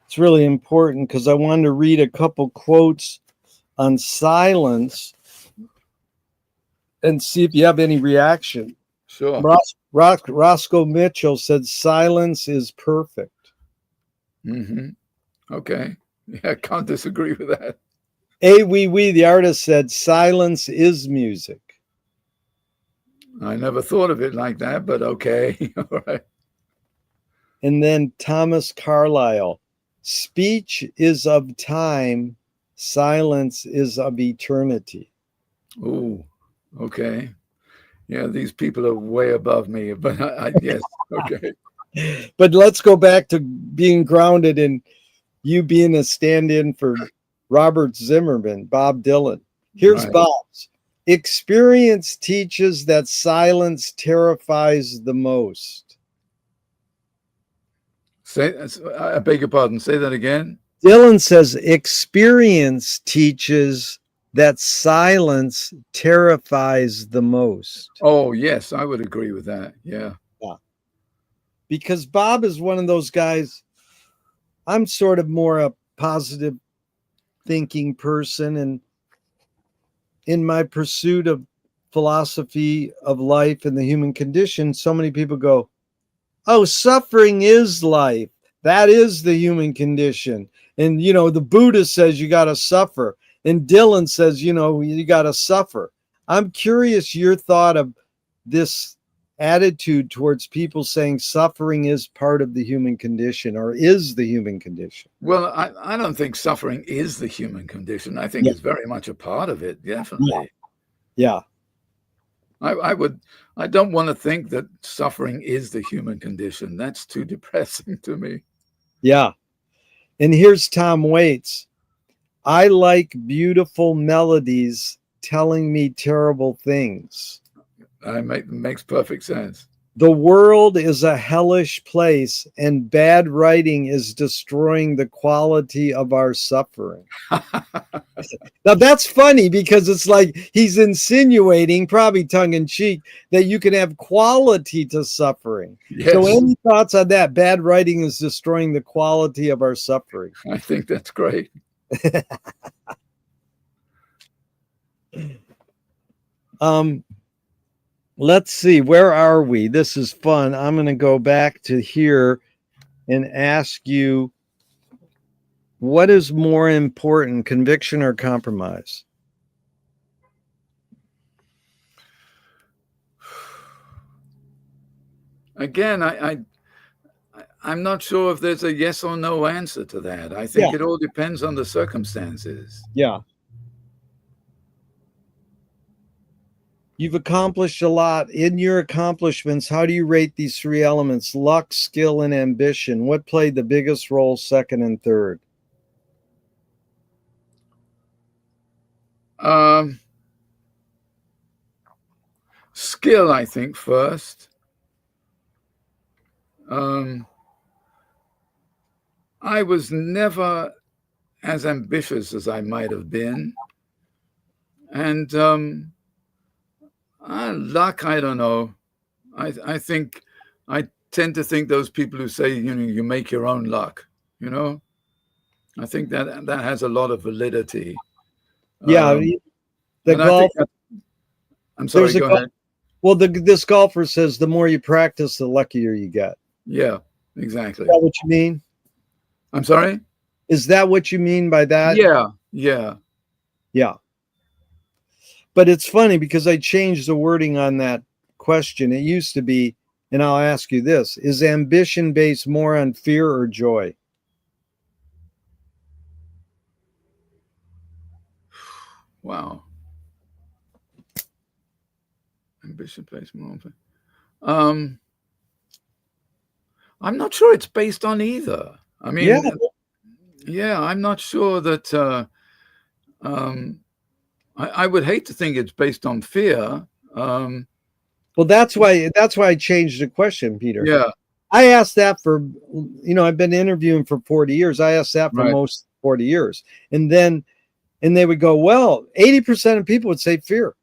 It's really important because I wanted to read a couple quotes on silence and see if you have any reaction. Sure. Roscoe Mitchell said silence is perfect. Mm-hmm. Okay. Yeah, I can't disagree with that. The artist, said silence is music. I never thought of it like that, but okay. All right. And then Thomas Carlyle, speech is of time, silence is of eternity. Oh, okay. Yeah, these people are way above me, but yes, okay. But let's go back to being grounded in you being a stand-in for Robert Zimmerman, Bob Dylan. Here's Right. Bob's. Experience teaches that silence terrifies the most. I beg your pardon. Say that again. Dylan says experience teaches that silence terrifies the most. Oh, yes, I would agree with that. Yeah. Yeah. Because Bob is one of those guys, I'm sort of more a positive thinking person, and in my pursuit of philosophy of life and the human condition, so many people go, oh, suffering is life. That is the human condition. And, the Buddha says you got to suffer. And Dylan says, you got to suffer. I'm curious your thought of this attitude towards people saying suffering is part of the human condition or is the human condition. Well, I don't think suffering is the human condition. I think it's very much a part of it, definitely. Yeah. I don't want to think that suffering is the human condition. That's too depressing to me. Yeah. And here's Tom Waits. I like beautiful melodies telling me terrible things. Makes perfect sense. The world is a hellish place, and bad writing is destroying the quality of our suffering. Now, that's funny because it's like he's insinuating, probably tongue in cheek, that you can have quality to suffering. Yes. So, any thoughts on that? Bad writing is destroying the quality of our suffering. I think that's great. Let's see, where are we? This is fun. I'm going to go back to here and ask you, what is more important, conviction or compromise? Again, I'm not sure if there's a yes or no answer to that. I think it all depends on the circumstances. Yeah. You've accomplished a lot. In your accomplishments, how do you rate these three elements? Luck, skill, and ambition. What played the biggest role, second and third? Skill, I think, first. I was never as ambitious as I might have been. And luck, I don't know. I think I tend to think those people who say, you make your own luck, I think that has a lot of validity. Yeah. The golf. I'm sorry, go ahead. Well, this golfer says the more you practice, the luckier you get. Yeah, exactly. Is that what you mean? I'm sorry? Is that what you mean by that? Yeah. But it's funny because I changed the wording on that question. It used to be, and I'll ask you this, is ambition based more on fear or joy? Wow. Ambition based more on fear. I'm not sure it's based on either. I mean, I'm not sure that I would hate to think it's based on fear. Well, that's why I changed the question, Peter. Yeah. I asked that for, I've been interviewing for 40 years. I asked that for most 40 years. And they would go, well, 80% of people would say fear.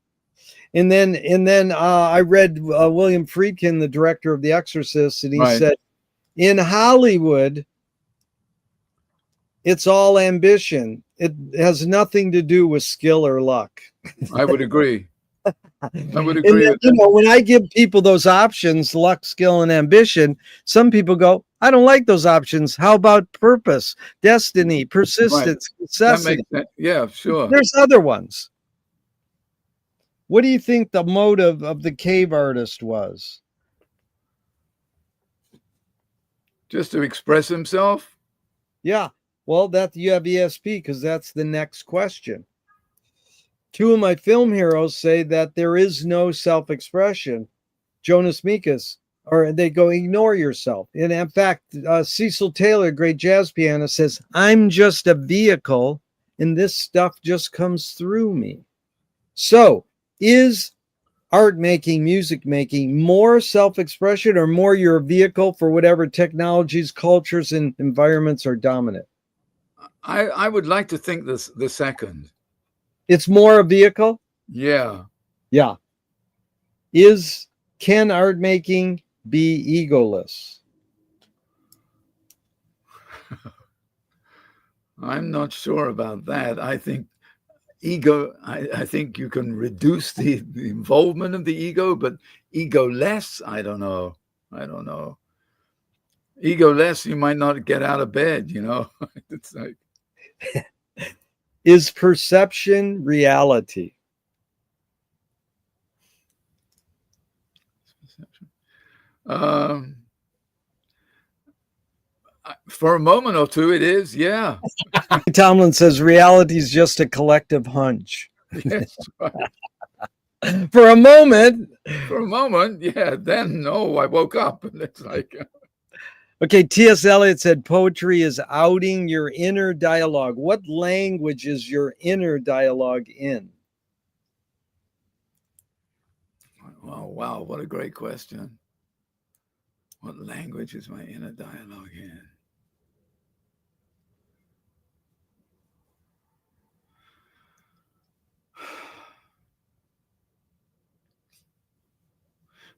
And then I read William Friedkin, the director of The Exorcist, and he said, in Hollywood, it's all ambition. It has nothing to do with skill or luck. I would agree. I would And agree then, with that. when I give people those options, luck, skill, and ambition, some people go, I don't like those options. How about purpose, destiny, Right. persistence, That necessity? makes sense. Yeah, sure. There's other ones. What do you think the motive of the cave artist was? Just to express himself. Yeah. Well, that you have ESP because that's the next question. Two of my film heroes say that there is no self-expression. Jonas Mekas, or they go, ignore yourself. And in fact, Cecil Taylor, great jazz pianist, says, I'm just a vehicle and this stuff just comes through me. So is art making, music making more self-expression or more your vehicle for whatever technologies, cultures, and environments are dominant? I would like to think this the second. It's more a vehicle? Yeah. Yeah. Can art making be egoless? I'm not sure about that. I think ego, I think you can reduce the involvement of the ego, but ego less, I don't know. I don't know. Ego less, you might not get out of bed, you know. It's like Is perception reality? um for a moment or two it is, yeah. Tomlin says reality is just a collective hunch. Yes, right. For a moment. For a moment, yeah. Then no, I woke up and it's like Okay, T.S. Eliot said poetry is outing your inner dialogue. What language is your inner dialogue in? oh wow, what a great question. What language is my inner dialogue in?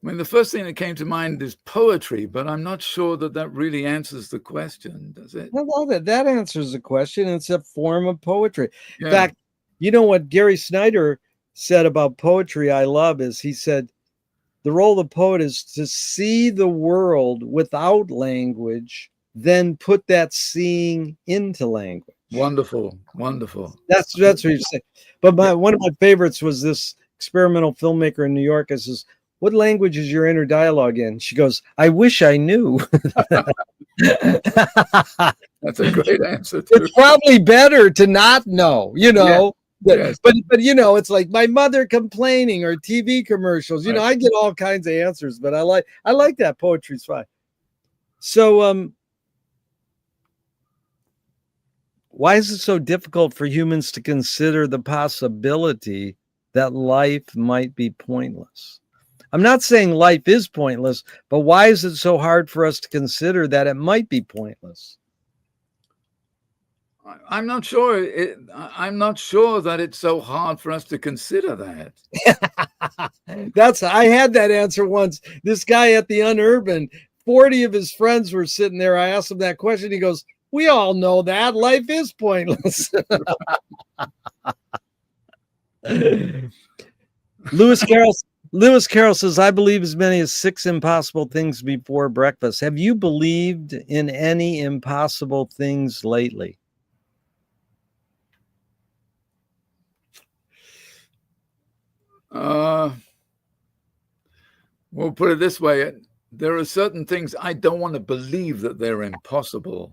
I mean, the first thing that came to mind is poetry, but I'm not sure that that really answers the question, does it? I love it. That answers the question. It's a form of poetry. In Yeah. fact, you know what Gary Snyder said about poetry, I love, is he said, the role of the poet is to see the world without language, then put that seeing into language. Wonderful, wonderful. That's what you say. But one of my favorites was this experimental filmmaker in New York. I says, what language is your inner dialogue in? She goes, I wish I knew. That's a great answer too. It's probably better to not know, Yeah. Yes. But it's like my mother complaining or TV commercials. Right. I get all kinds of answers, but I like that. Poetry's fine. So why is it so difficult for humans to consider the possibility that life might be pointless? I'm not saying life is pointless, but why is it so hard for us to consider that it might be pointless? I'm not sure. I'm not sure that it's so hard for us to consider that. I had that answer once. This guy at the Unurban, 40 of his friends were sitting there. I asked him that question. He goes, we all know that life is pointless. Lewis Carroll says, I believe as many as 6 impossible things before breakfast. Have you believed in any impossible things lately? We'll put it this way. There are certain things I don't want to believe that they're impossible.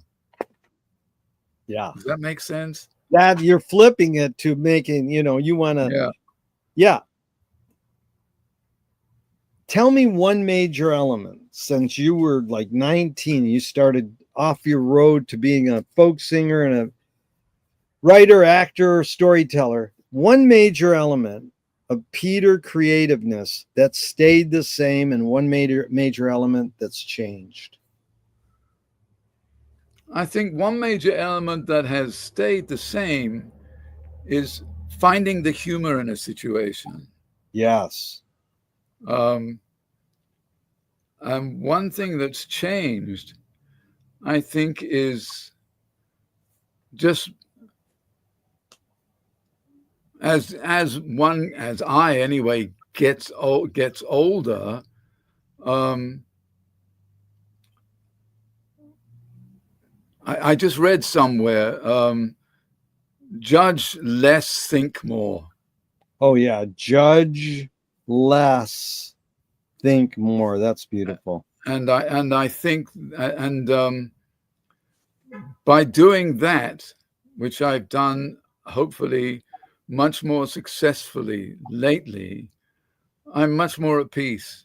Yeah. Does that make sense? That you're flipping it to making, you want to. Yeah. Tell me one major element since you were like 19, you started off your road to being a folk singer and a writer, actor, storyteller. One major element of Peter creativeness that stayed the same and one major element that's changed. I think one major element that has stayed the same is finding the humor in a situation. Yes. And one thing that's changed, I think, is just as I anyway gets older, I just read somewhere, judge less, think more. Oh yeah, judge less, think more. That's beautiful. And I think, and by doing that, which I've done hopefully much more successfully lately, I'm much more at peace.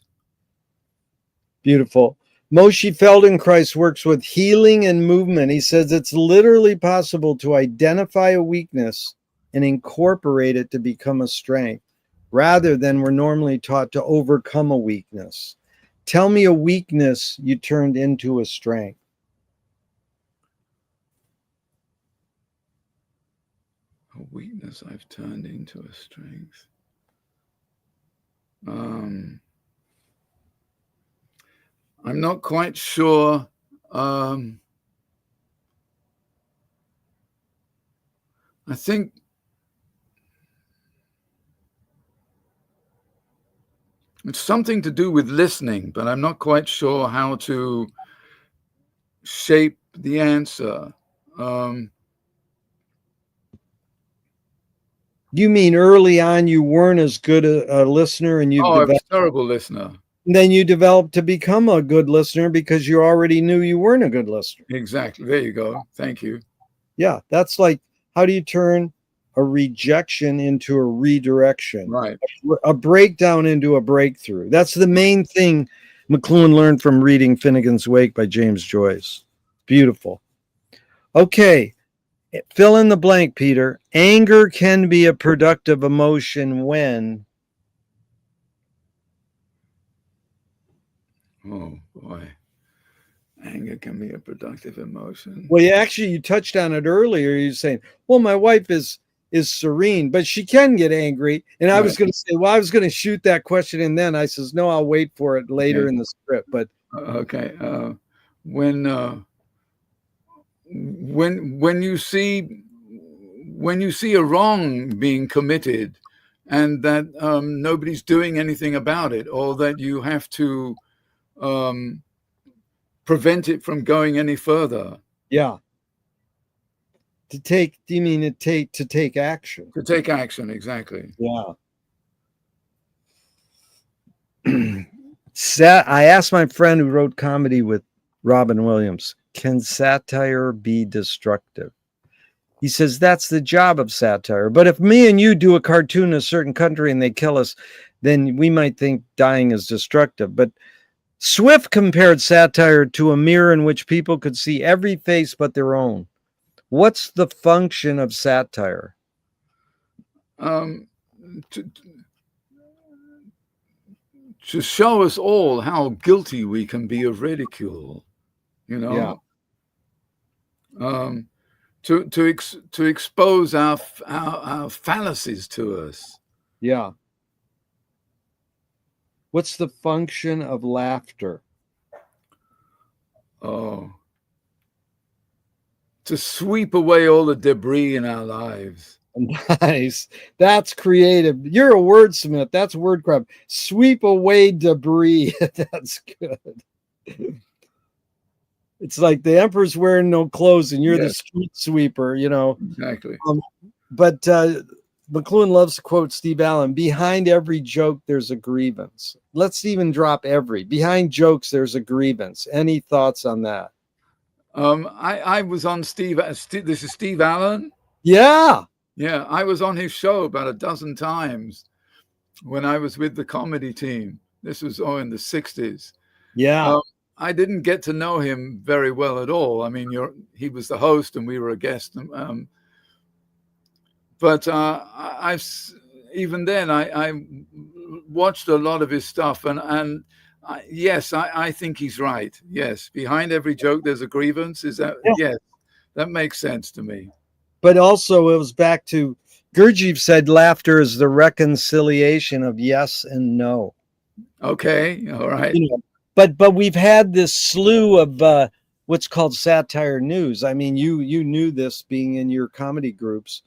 Beautiful. Moshe Feldenkrais works with healing and movement. He says it's literally possible to identify a weakness and incorporate it to become a strength, rather than we're normally taught to overcome a weakness. Tell me a weakness you turned into a strength. A weakness I've turned into a strength. I'm not quite sure. I think it's something to do with listening, but I'm not quite sure how to shape the answer. You mean early on you weren't as good a listener, and I was a terrible listener. then you developed to become a good listener because you already knew you weren't a good listener. Exactly. There you go. Thank you. Yeah, that's like, how do you turn a rejection into a redirection? Right. A breakdown into a breakthrough. That's the main thing McLuhan learned from reading Finnegan's Wake by James Joyce. Beautiful. Okay, fill in the blank, Peter. Anger can be a productive emotion when... Oh boy. Anger can be a productive emotion. Well, you touched on it earlier. You're saying, well, my wife is serene, but she can get angry. And I was going to say, well, I was going to shoot that question, and then I says, no, I'll wait for it later in the script. But okay, when you see a wrong being committed, and that nobody's doing anything about it, or that you have to prevent it from going any further. Yeah. Do you mean to take action? To take action, exactly. Yeah. I asked my friend who wrote comedy with Robin Williams, can satire be destructive? He says that's the job of satire. But if me and you do a cartoon in a certain country and they kill us, then we might think dying is destructive. But Swift compared satire to a mirror in which people could see every face but their own. What's the function of satire? To show us all how guilty we can be of ridicule, you know. Yeah. To expose our fallacies to us. Yeah. What's the function of laughter? Oh, to sweep away all the debris in our lives. Nice. That's creative. You're a wordsmith. That's wordcraft. Sweep away debris. That's good. It's like the emperor's wearing no clothes and you're the street sweeper, you know. Exactly. But McLuhan loves to quote Steve Allen, behind every joke, there's a grievance. Let's even drop every. Behind jokes, there's a grievance. Any thoughts on that? I was on this is Steve Allen? Yeah. Yeah, I was on his show about a dozen times when I was with the comedy team. This was in the 60s. Yeah. I didn't get to know him very well at all. I mean, he was the host and we were a guest. But even then, I watched a lot of his stuff, and yes, I think he's right. Yes, behind every joke, there's a grievance. Is that? Yeah. Yes, that makes sense to me. But also, it was back to Gurdjieff said, laughter is the reconciliation of yes and no. Okay, all right. You know, but we've had this slew of what's called satire news. I mean, you knew this being in your comedy groups.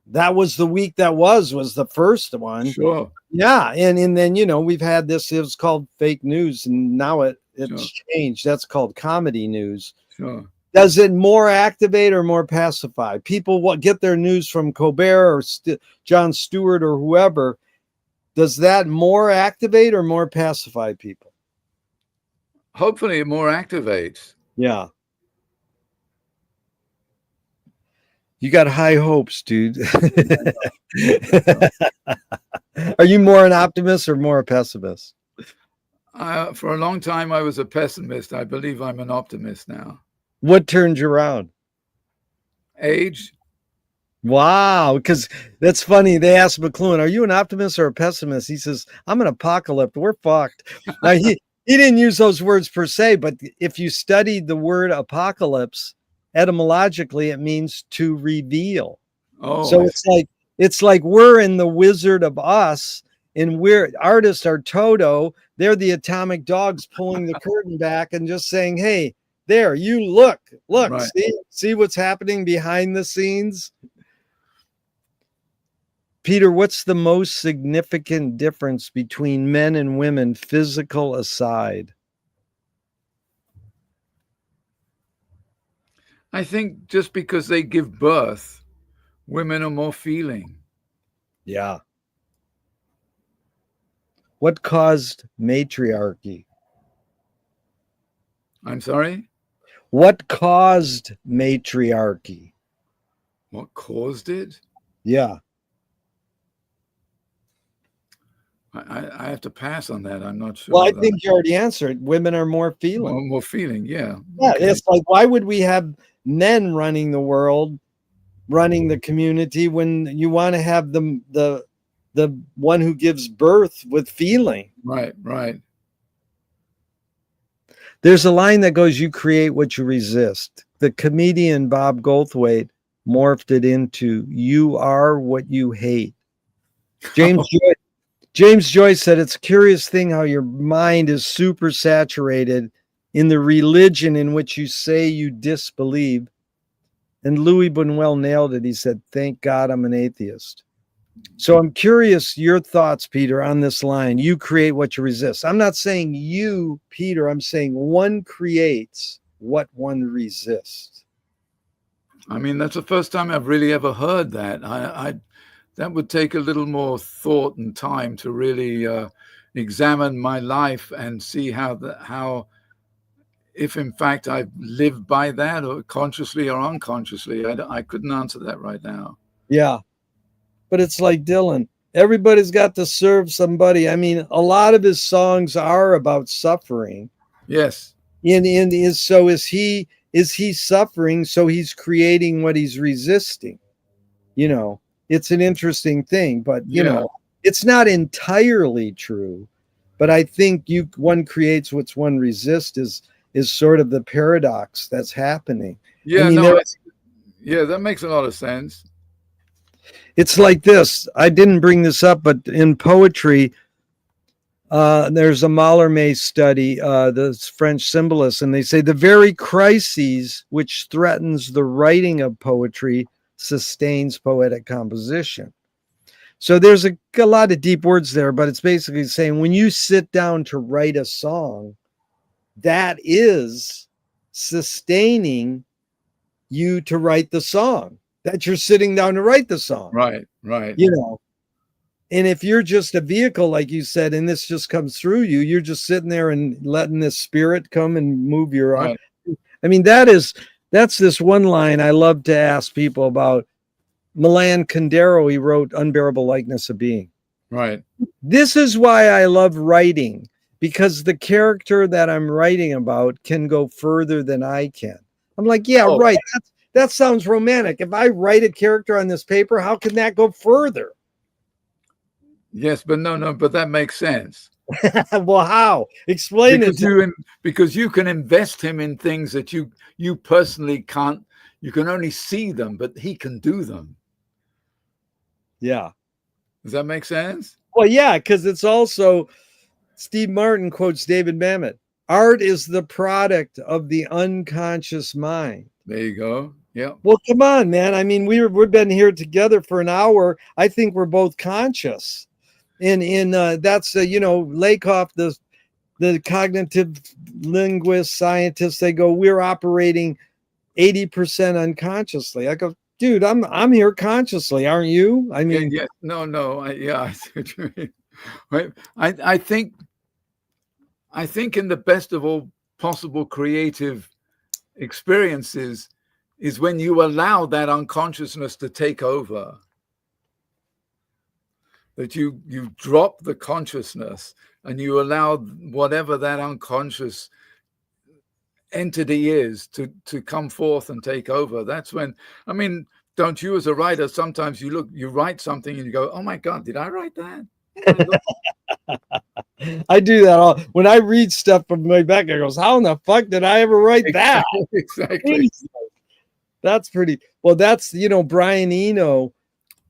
that was the week that was the first one. Sure. Yeah, and then we've had this. It was called fake news, and now it's changed. That's called comedy news. Sure. Does it more activate or more pacify? People get their news from Colbert or Jon Stewart or whoever. Does that more activate or more pacify people? Hopefully it more activates. Yeah. You got high hopes, dude. Are you more an optimist or more a pessimist? For a long time, I was a pessimist. I believe I'm an optimist now. What turned you around? Age. Wow, because that's funny. They asked McLuhan, "Are you an optimist or a pessimist?" He says, "I'm an apocalypse. We're fucked." Now he didn't use those words per se, but if you studied the word apocalypse, etymologically, it means to reveal. Oh, so it's like we're in the Wizard of Oz, and we're artists are Toto. They're the atomic dogs pulling the curtain back and just saying, "Hey, there, you look, right. see what's happening behind the scenes." Peter, what's the most significant difference between men and women, physical aside? I think just because they give birth, women are more feeling. Yeah. What caused matriarchy? I'm sorry? What caused matriarchy? What caused it? Yeah. I have to pass on that. I'm not sure. Well, I think you already answered. Women are more feeling. More feeling, yeah. Yeah, Okay. it's like, why would we have men running the world, running the community, when you want to have the one who gives birth with feeling? Right, right. There's a line that goes, "You create what you resist." The comedian Bob Goldthwait morphed it into, "You are what you hate." James Joyce said, "It's a curious thing how your mind is super saturated in the religion in which you say you disbelieve." And Louis Buñuel nailed it. He said, "Thank God I'm an atheist." So I'm curious your thoughts, Peter, on this line. You create what you resist. I'm not saying you, Peter. I'm saying one creates what one resists. I mean, that's the first time I've really ever heard that. That would take a little more thought and time to really examine my life and see how if in fact I've lived by that, or consciously or unconsciously. I couldn't answer that right now. Yeah. But it's like Dylan. Everybody's got to serve somebody. I mean, a lot of his songs are about suffering. Yes. So is he suffering? So he's creating what he's resisting. It's an interesting thing, but it's not entirely true. But I think one creates what one resists is sort of the paradox that's happening. Yeah, that makes a lot of sense. It's like this. I didn't bring this up, but in poetry, there's a Mallarmé study, the French symbolist, and they say the very crises which threatens the writing of poetry sustains poetic composition. So there's a lot of deep words there, but it's basically saying when you sit down to write a song, that is sustaining you to write the song, that you're sitting down to write the song. Right. And if you're just a vehicle, like you said, and this just comes through you, you're just sitting there and letting this spirit come and move your arm. I mean, that's this one line I love to ask people about. Milan Kundera, he wrote Unbearable Likeness of Being. Right. This is why I love writing, because the character that I'm writing about can go further than I can. I'm like, right. That sounds romantic. If I write a character on this paper, how can that go further? Yes, but no, but that makes sense. Well, how? Explain it. Because you can invest him in things that you personally can't. You can only see them, but he can do them. Yeah. Does that make sense? Well, yeah, because it's also, Steve Martin quotes David Mamet, art is the product of the unconscious mind. There you go. Yeah. Well, come on, man. I mean, we've been here together for an hour. I think we're both conscious. In that's Lakoff, the cognitive linguist scientists, they go, we're operating 80% unconsciously. I go, dude, I'm here consciously, aren't you? I Yeah. mean, Yeah. No. Yeah. I see what you mean. Right. I think in the best of all possible creative experiences is when you allow that unconsciousness to take over, that you drop the consciousness and you allow whatever that unconscious entity is to come forth and take over. That's when, I mean, don't you as a writer, sometimes you write something and you go, oh my God, did I write that? I do that all when I read stuff from my back. I goes, how in the fuck did I ever write that? Exactly. That's pretty well. That's Brian Eno.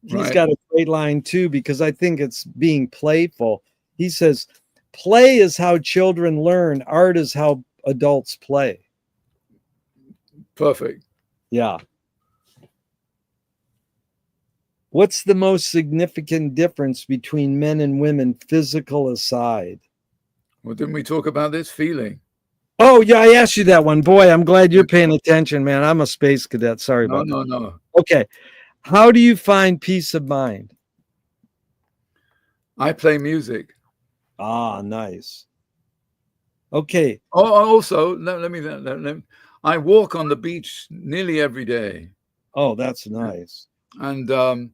He's Right. got a great line too, because I think it's being playful. He says, play is how children learn, art is how adults play. Perfect. Yeah. What's the most significant difference between men and women, physical aside? Well, didn't we talk about this feeling? Oh, yeah, I asked you that one. Boy, I'm glad you're paying attention, man. I'm a space cadet. Sorry about that. No. Okay. How do you find peace of mind? I play music. Ah, nice. Okay. Oh, also, I walk on the beach nearly every day. Oh, that's nice. And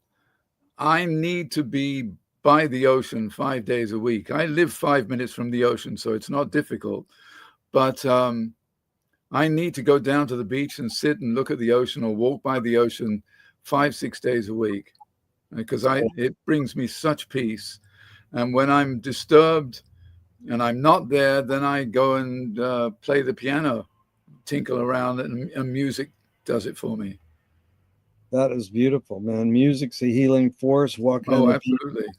I need to be by the ocean 5 days a week. I live 5 minutes from the ocean, so it's not difficult. But I need to go down to the beach and sit and look at the ocean or walk by the ocean 5-6 days a week, because it brings me such peace. And when I'm disturbed and I'm not there, then I go and play the piano, tinkle around, and music does it for me. That is beautiful, man. Music's a healing force. Walking on Oh, the absolutely. beach.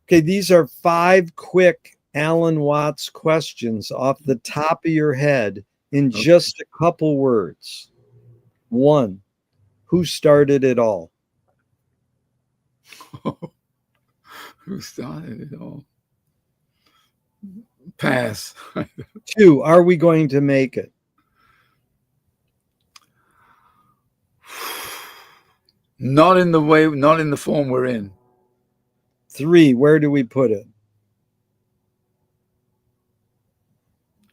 Okay, these are 5 quick Alan Watts questions off the top of your head in just a couple words. 1, who started it all? Who started it all? Pass. 2, are we going to make it? Not in the form we're in. 3, where do we put it?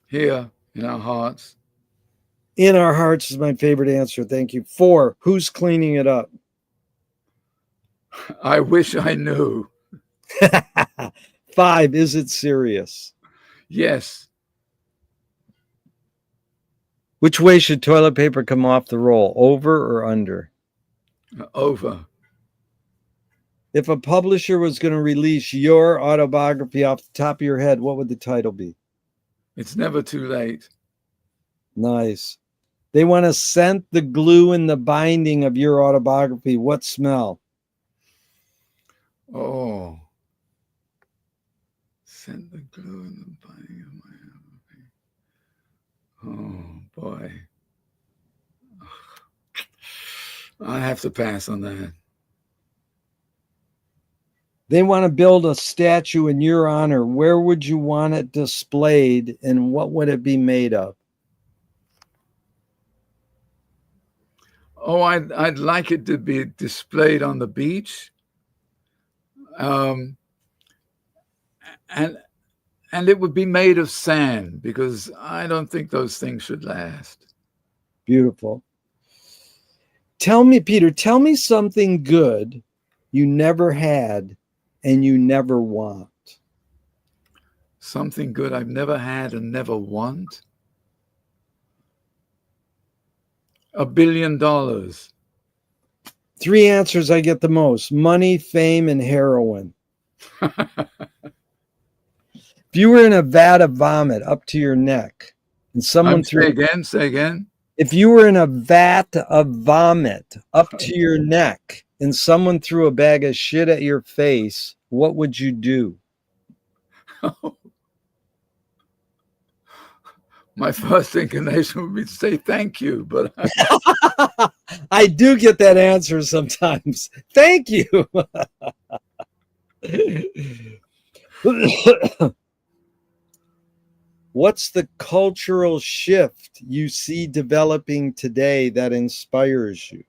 Here in our hearts. In our hearts is my favorite answer. Thank you. 4, who's cleaning it up? I wish I knew. 5, is it serious? Yes. Which way should toilet paper come off the roll, over or under? Over. If a publisher was going to release your autobiography off the top of your head, what would the title be? It's never too late. Nice. They want to scent the glue in the binding of your autobiography. What smell? Oh. Scent the glue in the binding of my autobiography. Oh, boy. I have to pass on that. They want to build a statue in your honor. Where would you want it displayed, and what would it be made of? Oh, I'd like it to be displayed on the beach, and it would be made of sand, because I don't think those things should last. Beautiful. Tell me, Peter, tell me something good you never had and you never want. Something good I've never had and never want? $1 billion. 3 answers I get the most: money, fame, and heroin. If you were in a vat of vomit up to your neck and someone Say again. If you were in a vat of vomit up to your neck and someone threw a bag of shit at your face, what would you do? my first inclination would be to say thank you, but I do get that answer sometimes. Thank you. What's the cultural shift you see developing today that inspires you?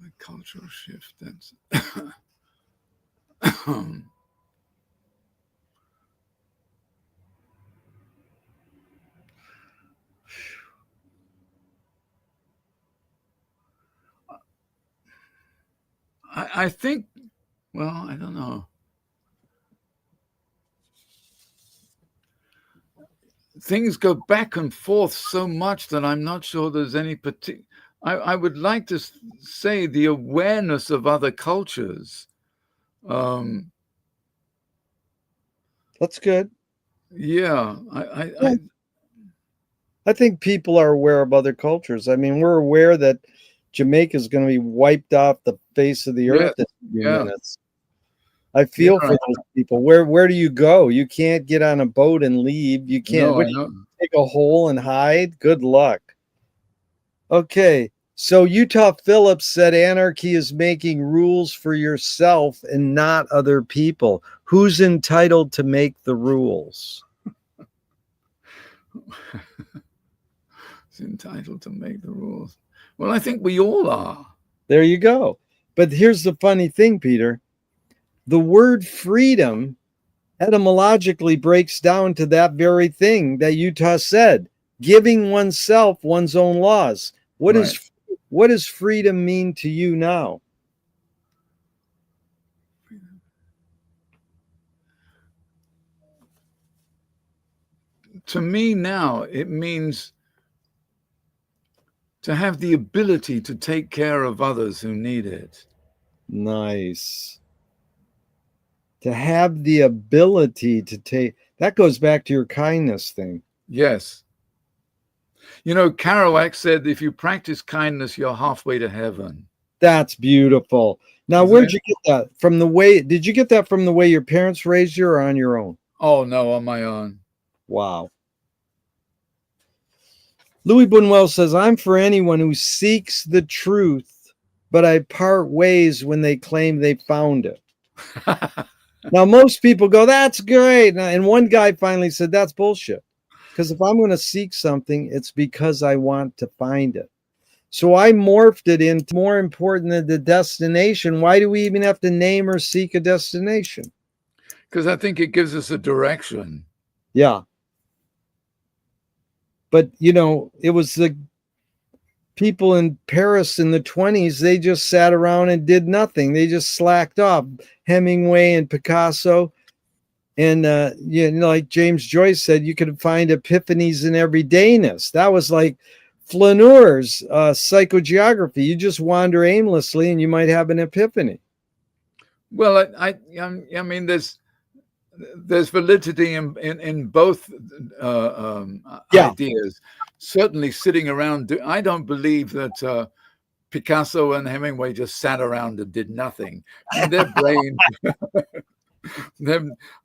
the cultural shift. That's I think. Well, I don't know. Things go back and forth so much that I'm not sure there's any particular. I would like to say the awareness of other cultures. That's good. Yeah, I think people are aware of other cultures. I mean, we're aware that Jamaica is going to be wiped off the face of the yeah, earth in a few yeah, minutes. I yeah. feel for those people. Where do you go? You can't get on a boat and leave. You can't. No, What I do you know. take a hole and hide? Good luck. Okay. So Utah Phillips said anarchy is making rules for yourself and not other people. Who's entitled to make the rules? It's entitled to make the rules. Well, I think we all are. There you go. But here's the funny thing, Peter. The word freedom etymologically breaks down to that very thing that Utah said, giving oneself one's own laws. What does freedom mean to you now? To me now, it means to have the ability to take care of others who need it. Nice. To have the ability to take, that goes back to your kindness thing. Yes. You know, Kerouac said, if you practice kindness, you're halfway to heaven. That's beautiful. Now, Isn't where'd it? you get that? From the way, did you get that from the way your parents raised you or on your own? Oh, no, on my own. Wow. Louis Bunwell says, I'm for anyone who seeks the truth, but I part ways when they claim they found it. Now, most people go, that's great. And one guy finally said, that's bullshit. Because if I'm going to seek something, it's because I want to find it. So I morphed it into more important than the destination. Why do we even have to name or seek a destination? Because I think it gives us a direction. Yeah. But, you know, it was the people in Paris in the 20s, they just sat around and did nothing. They just slacked off. Hemingway and Picasso. And, you know, like James Joyce said, you could find epiphanies in everydayness. That was like Flaneur's psychogeography. You just wander aimlessly and you might have an epiphany. Well, I mean, there's validity in both ideas. Certainly, sitting around. I don't believe that Picasso and Hemingway just sat around and did nothing. I mean, their brain.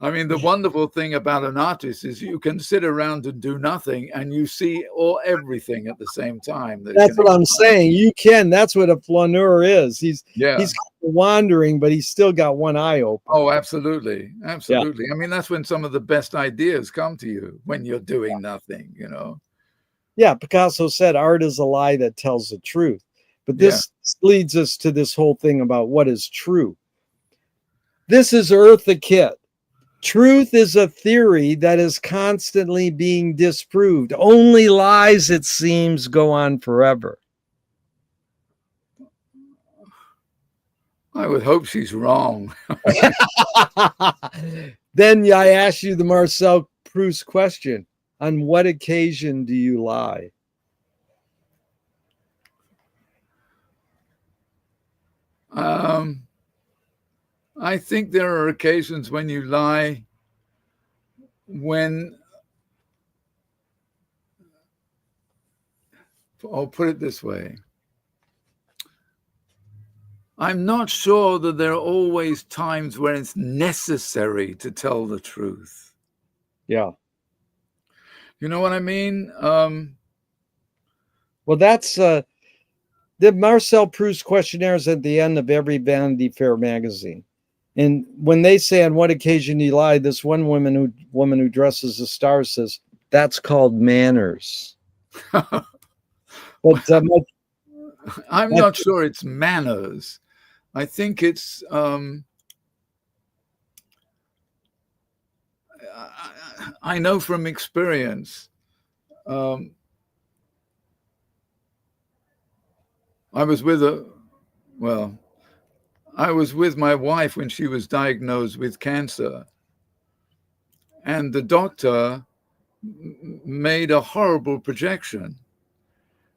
I mean, the wonderful thing about an artist is you can sit around and do nothing, and you see everything at the same time. That's what I'm saying. You can. That's what a flaneur is. He's wandering, but he's still got one eye open. Oh, absolutely, absolutely. Yeah. I mean, that's when some of the best ideas come to you, when you're doing nothing. You know. Yeah, Picasso said, "Art is a lie that tells the truth." But this leads us to this whole thing about what is true. This is Eartha Kitt. Truth is a theory that is constantly being disproved. Only lies, it seems, go on forever. I would hope she's wrong. Then I ask you the Marcel Proust question. On what occasion do you lie? I think there are occasions when you lie when, I'll put it this way. I'm not sure that there are always times where it's necessary to tell the truth. Yeah. You know what I mean? Well, that's the Marcel Proust questionnaires at the end of every Vanity Fair magazine. And when they say, on what occasion you lied, this one woman who dresses a star says, that's called manners. But I'm not sure it's manners. I think it's I know from experience. I was with my wife when she was diagnosed with cancer, and the doctor made a horrible projection,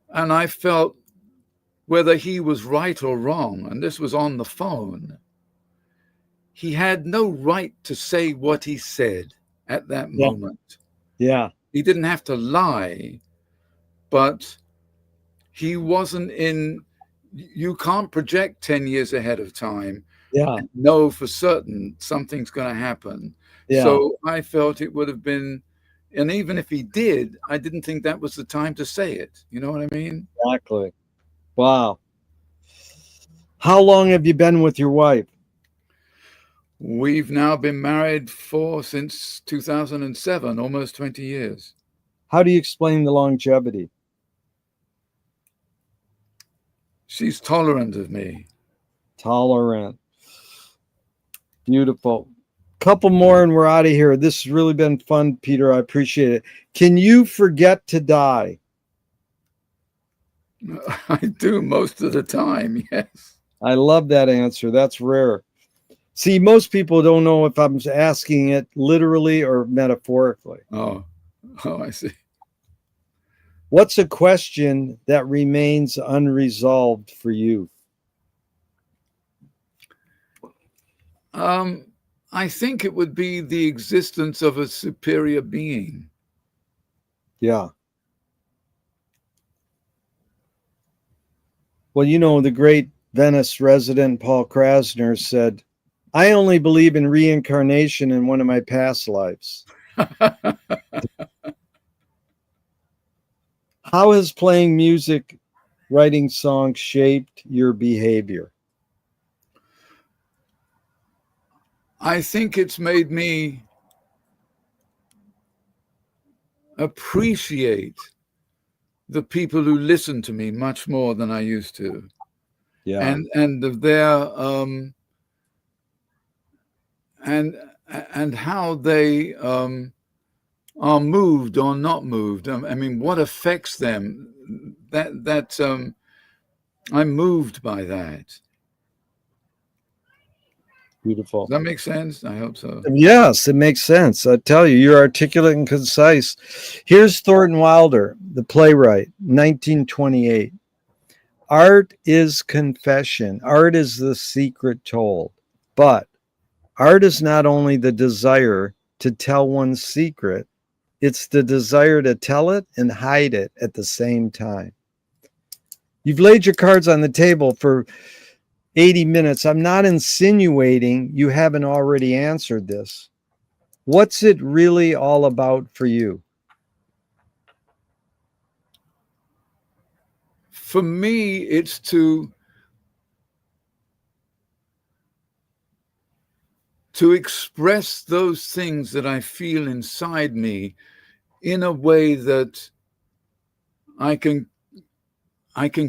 and I felt, whether he was right or wrong, and this was on the phone, he had no right to say what he said at that moment. Yeah. He didn't have to lie, but he wasn't in. You can't project 10 years ahead of time. Yeah. And know for certain something's going to happen. Yeah. So I felt it would have been, and even if he did, I didn't think that was the time to say it. You know what I mean? Exactly. Wow. How long have you been with your wife? We've now been married since 2007, almost 20 years. How do you explain the longevity? She's tolerant of me. Tolerant. Beautiful. Couple more and we're out of here. This has really been fun, Peter. I appreciate it. Can you forget to die? I do most of the time, yes. I love that answer. That's rare. See, most people don't know if I'm asking it literally or metaphorically. Oh, I see. What's a question that remains unresolved for you? I think it would be the existence of a superior being. Yeah. Well, you know, the great Venice resident Paul Krasner said, I only believe in reincarnation in one of my past lives. How has playing music, writing songs shaped your behavior? I think it's made me appreciate the people who listen to me much more than I used to. Yeah. And their and how they are moved or not moved. I mean, what affects them? That I'm moved by that. Beautiful. Does that make sense? I hope so. Yes, it makes sense. I tell you, you're articulate and concise. Here's Thornton Wilder, the playwright, 1928. Art is confession. Art is the secret told. But art is not only the desire to tell one's secret, it's the desire to tell it and hide it at the same time. You've laid your cards on the table for 80 minutes. I'm not insinuating you haven't already answered this. What's it really all about for you? For me, it's to express those things that I feel inside me in a way that I can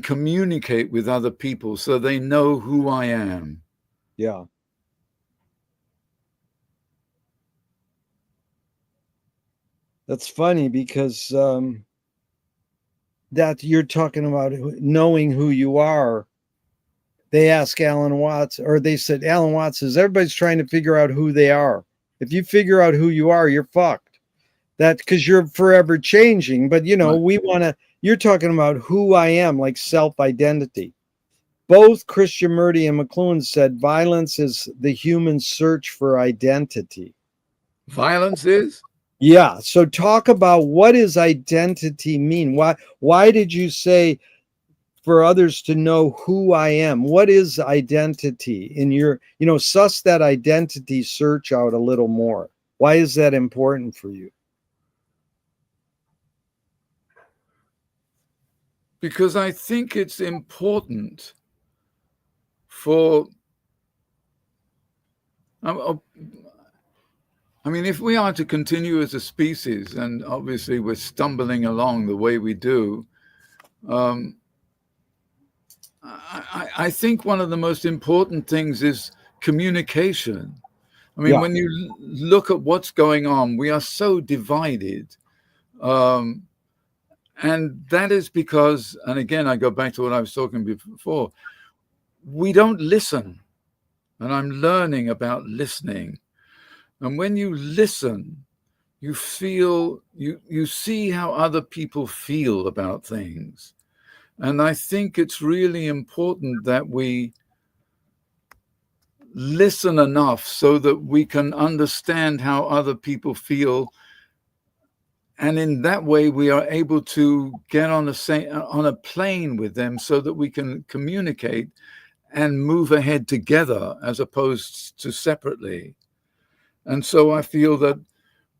communicate with other people so they know who I am. Yeah. That's funny because that you're talking about knowing who you are. They asked Alan Watts, or they said, Alan Watts says, everybody's trying to figure out who they are. If you figure out who you are, you're fucked. That because you're forever changing. But, you know, you're talking about who I am, like self-identity. Both Krishnamurti and McLuhan said violence is the human search for identity. Violence is? Yeah. So talk about, what does identity mean? Why did you say for others to know who I am? What is identity in your, suss that identity search out a little more? Why is that important for you? Because I think it's important for, I mean, if we are to continue as a species, and obviously we're stumbling along the way we do, um, I think one of the most important things is communication. I mean, Yeah. when you look at what's going on, we are so divided. Um, and that is because, and again, I go back to what I was talking before, we don't listen. And I'm learning about listening. And when you listen, you feel, you see how other people feel about things. And I think it's really important that we listen enough so that we can understand how other people feel. And in that way, we are able to get on a plane with them so that we can communicate and move ahead together as opposed to separately. And so I feel that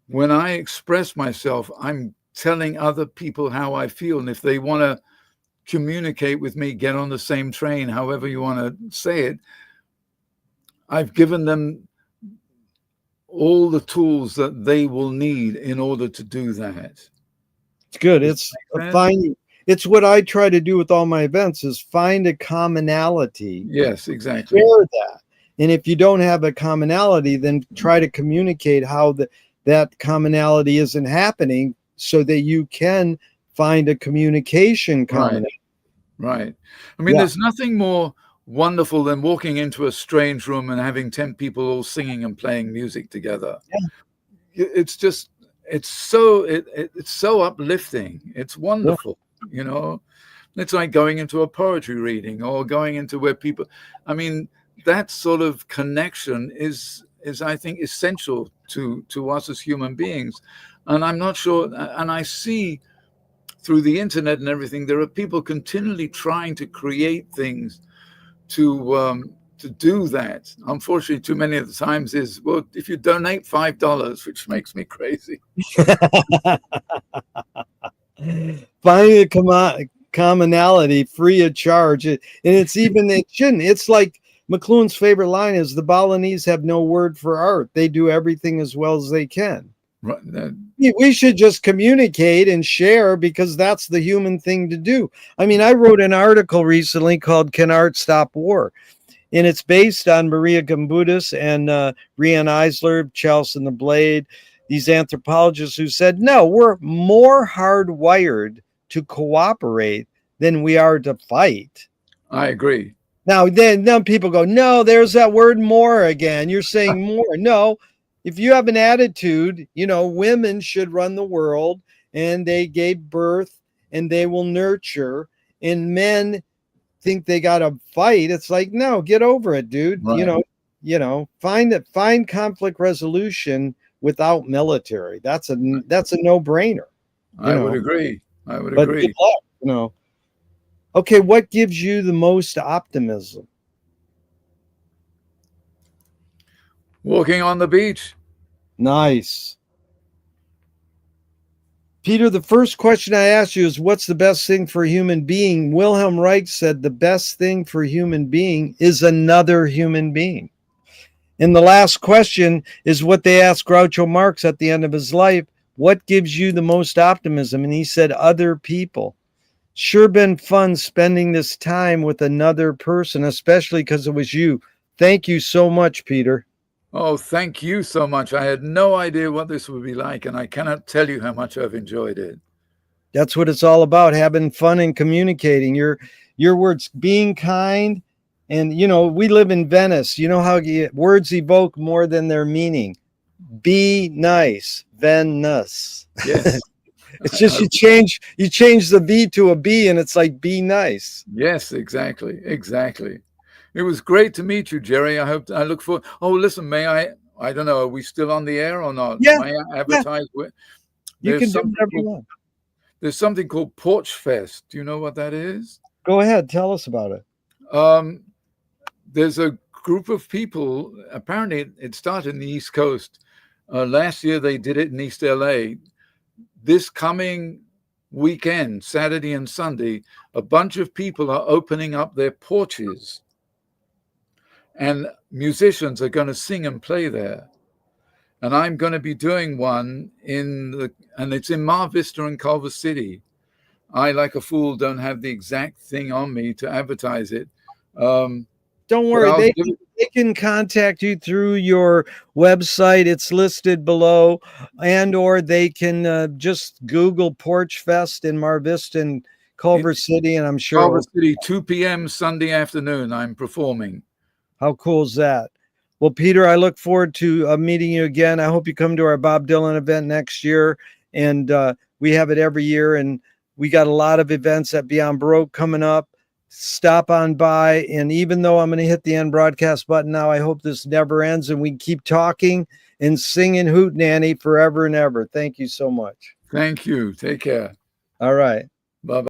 when I express myself, I'm telling other people how I feel. And if they want to communicate with me, get on the same train, however you want to say it, I've given them all the tools that they will need in order to do that. It's good. Does It's that make sense? finding. It's what I try to do with all my events: is find a commonality, Yes, exactly. share that, and if you don't have a commonality, then try to communicate how that commonality isn't happening, so that you can find a communication commonality. Right. I mean, Yeah, there's nothing more wonderful than walking into a strange room and having 10 people all singing and playing music together. yeah, It's just, it's so uplifting. It's yeah. wonderful, you know. It's like going into a poetry reading or going into where people, I mean, that sort of connection is I think essential to us as human beings. And I'm not sure, and I see through the internet and everything, there are people continually trying to create things to do that. Unfortunately, too many of the times is, well, if you donate $5, which makes me crazy. Finding a commonality free of charge. And it's even, it shouldn't. It's like McLuhan's favorite line is, the Balinese have no word for art. They do everything as well as they can. Right, We should just communicate and share, because that's the human thing to do. I mean, I wrote an article recently called "Can Art Stop War?" And it's based on Maria Gambudis and Rian Eisler, Chelsea and the Blade, these anthropologists who said, no, we're more hardwired to cooperate than we are to fight. I agree. Now, then people go, no, there's that word more again. You're saying more. No, if you have an attitude, women should run the world, and they gave birth and they will nurture, and men think they got to fight. It's like, no, get over it, dude. Right. Find conflict resolution without military. That's a no-brainer. I would agree. I would But good agree. luck. Okay, what gives you the most optimism? Walking on the beach. Nice. Peter, the first question I asked you is, what's the best thing for a human being? Wilhelm Reich said the best thing for a human being is another human being. And the last question is what they asked Groucho Marx at the end of his life. What gives you the most optimism? And he said, other people. Sure been fun spending this time with another person, especially because it was you. Thank you so much, Peter. Oh, thank you so much. I had no idea what this would be like, and I cannot tell you how much I've enjoyed it. That's what it's all about, having fun and communicating. Your words, being kind. And, we live in Venice. You know how words evoke more than their meaning. Be nice. Venice. Yes. It's just you change the V to a B, and it's like, be nice. Yes, exactly. Exactly. It was great to meet you, Jerry. I look forward. Oh, listen, I don't know, are we still on the air or not? Yeah, May I yeah. advertise? You can do something whatever you want. There's something called Porch Fest. Do you know what that is? Go ahead. Tell us about it. There's a group of people, apparently it started in the East Coast. Last year they did it in East LA. This coming weekend, Saturday and Sunday, a bunch of people are opening up their porches and musicians are going to sing and play there. And I'm going to be doing one and it's in Mar Vista and Culver City. I, like a fool, don't have the exact thing on me to advertise it. Don't worry, they can contact you through your website. It's listed below, and or they can just Google Porch Fest in Mar Vista and Culver City, and I'm sure Culver City, 2 p.m. Sunday afternoon, I'm performing. How cool is that? Well, Peter, I look forward to meeting you again. I hope you come to our Bob Dylan event next year, and we have it every year, and we got a lot of events at Beyond Baroque coming up. Stop on by, and even though I'm going to hit the end broadcast button now, I hope this never ends and we keep talking and singing Hootenanny forever and ever. Thank you so much. Thank you. Take care. All right. Bye-bye.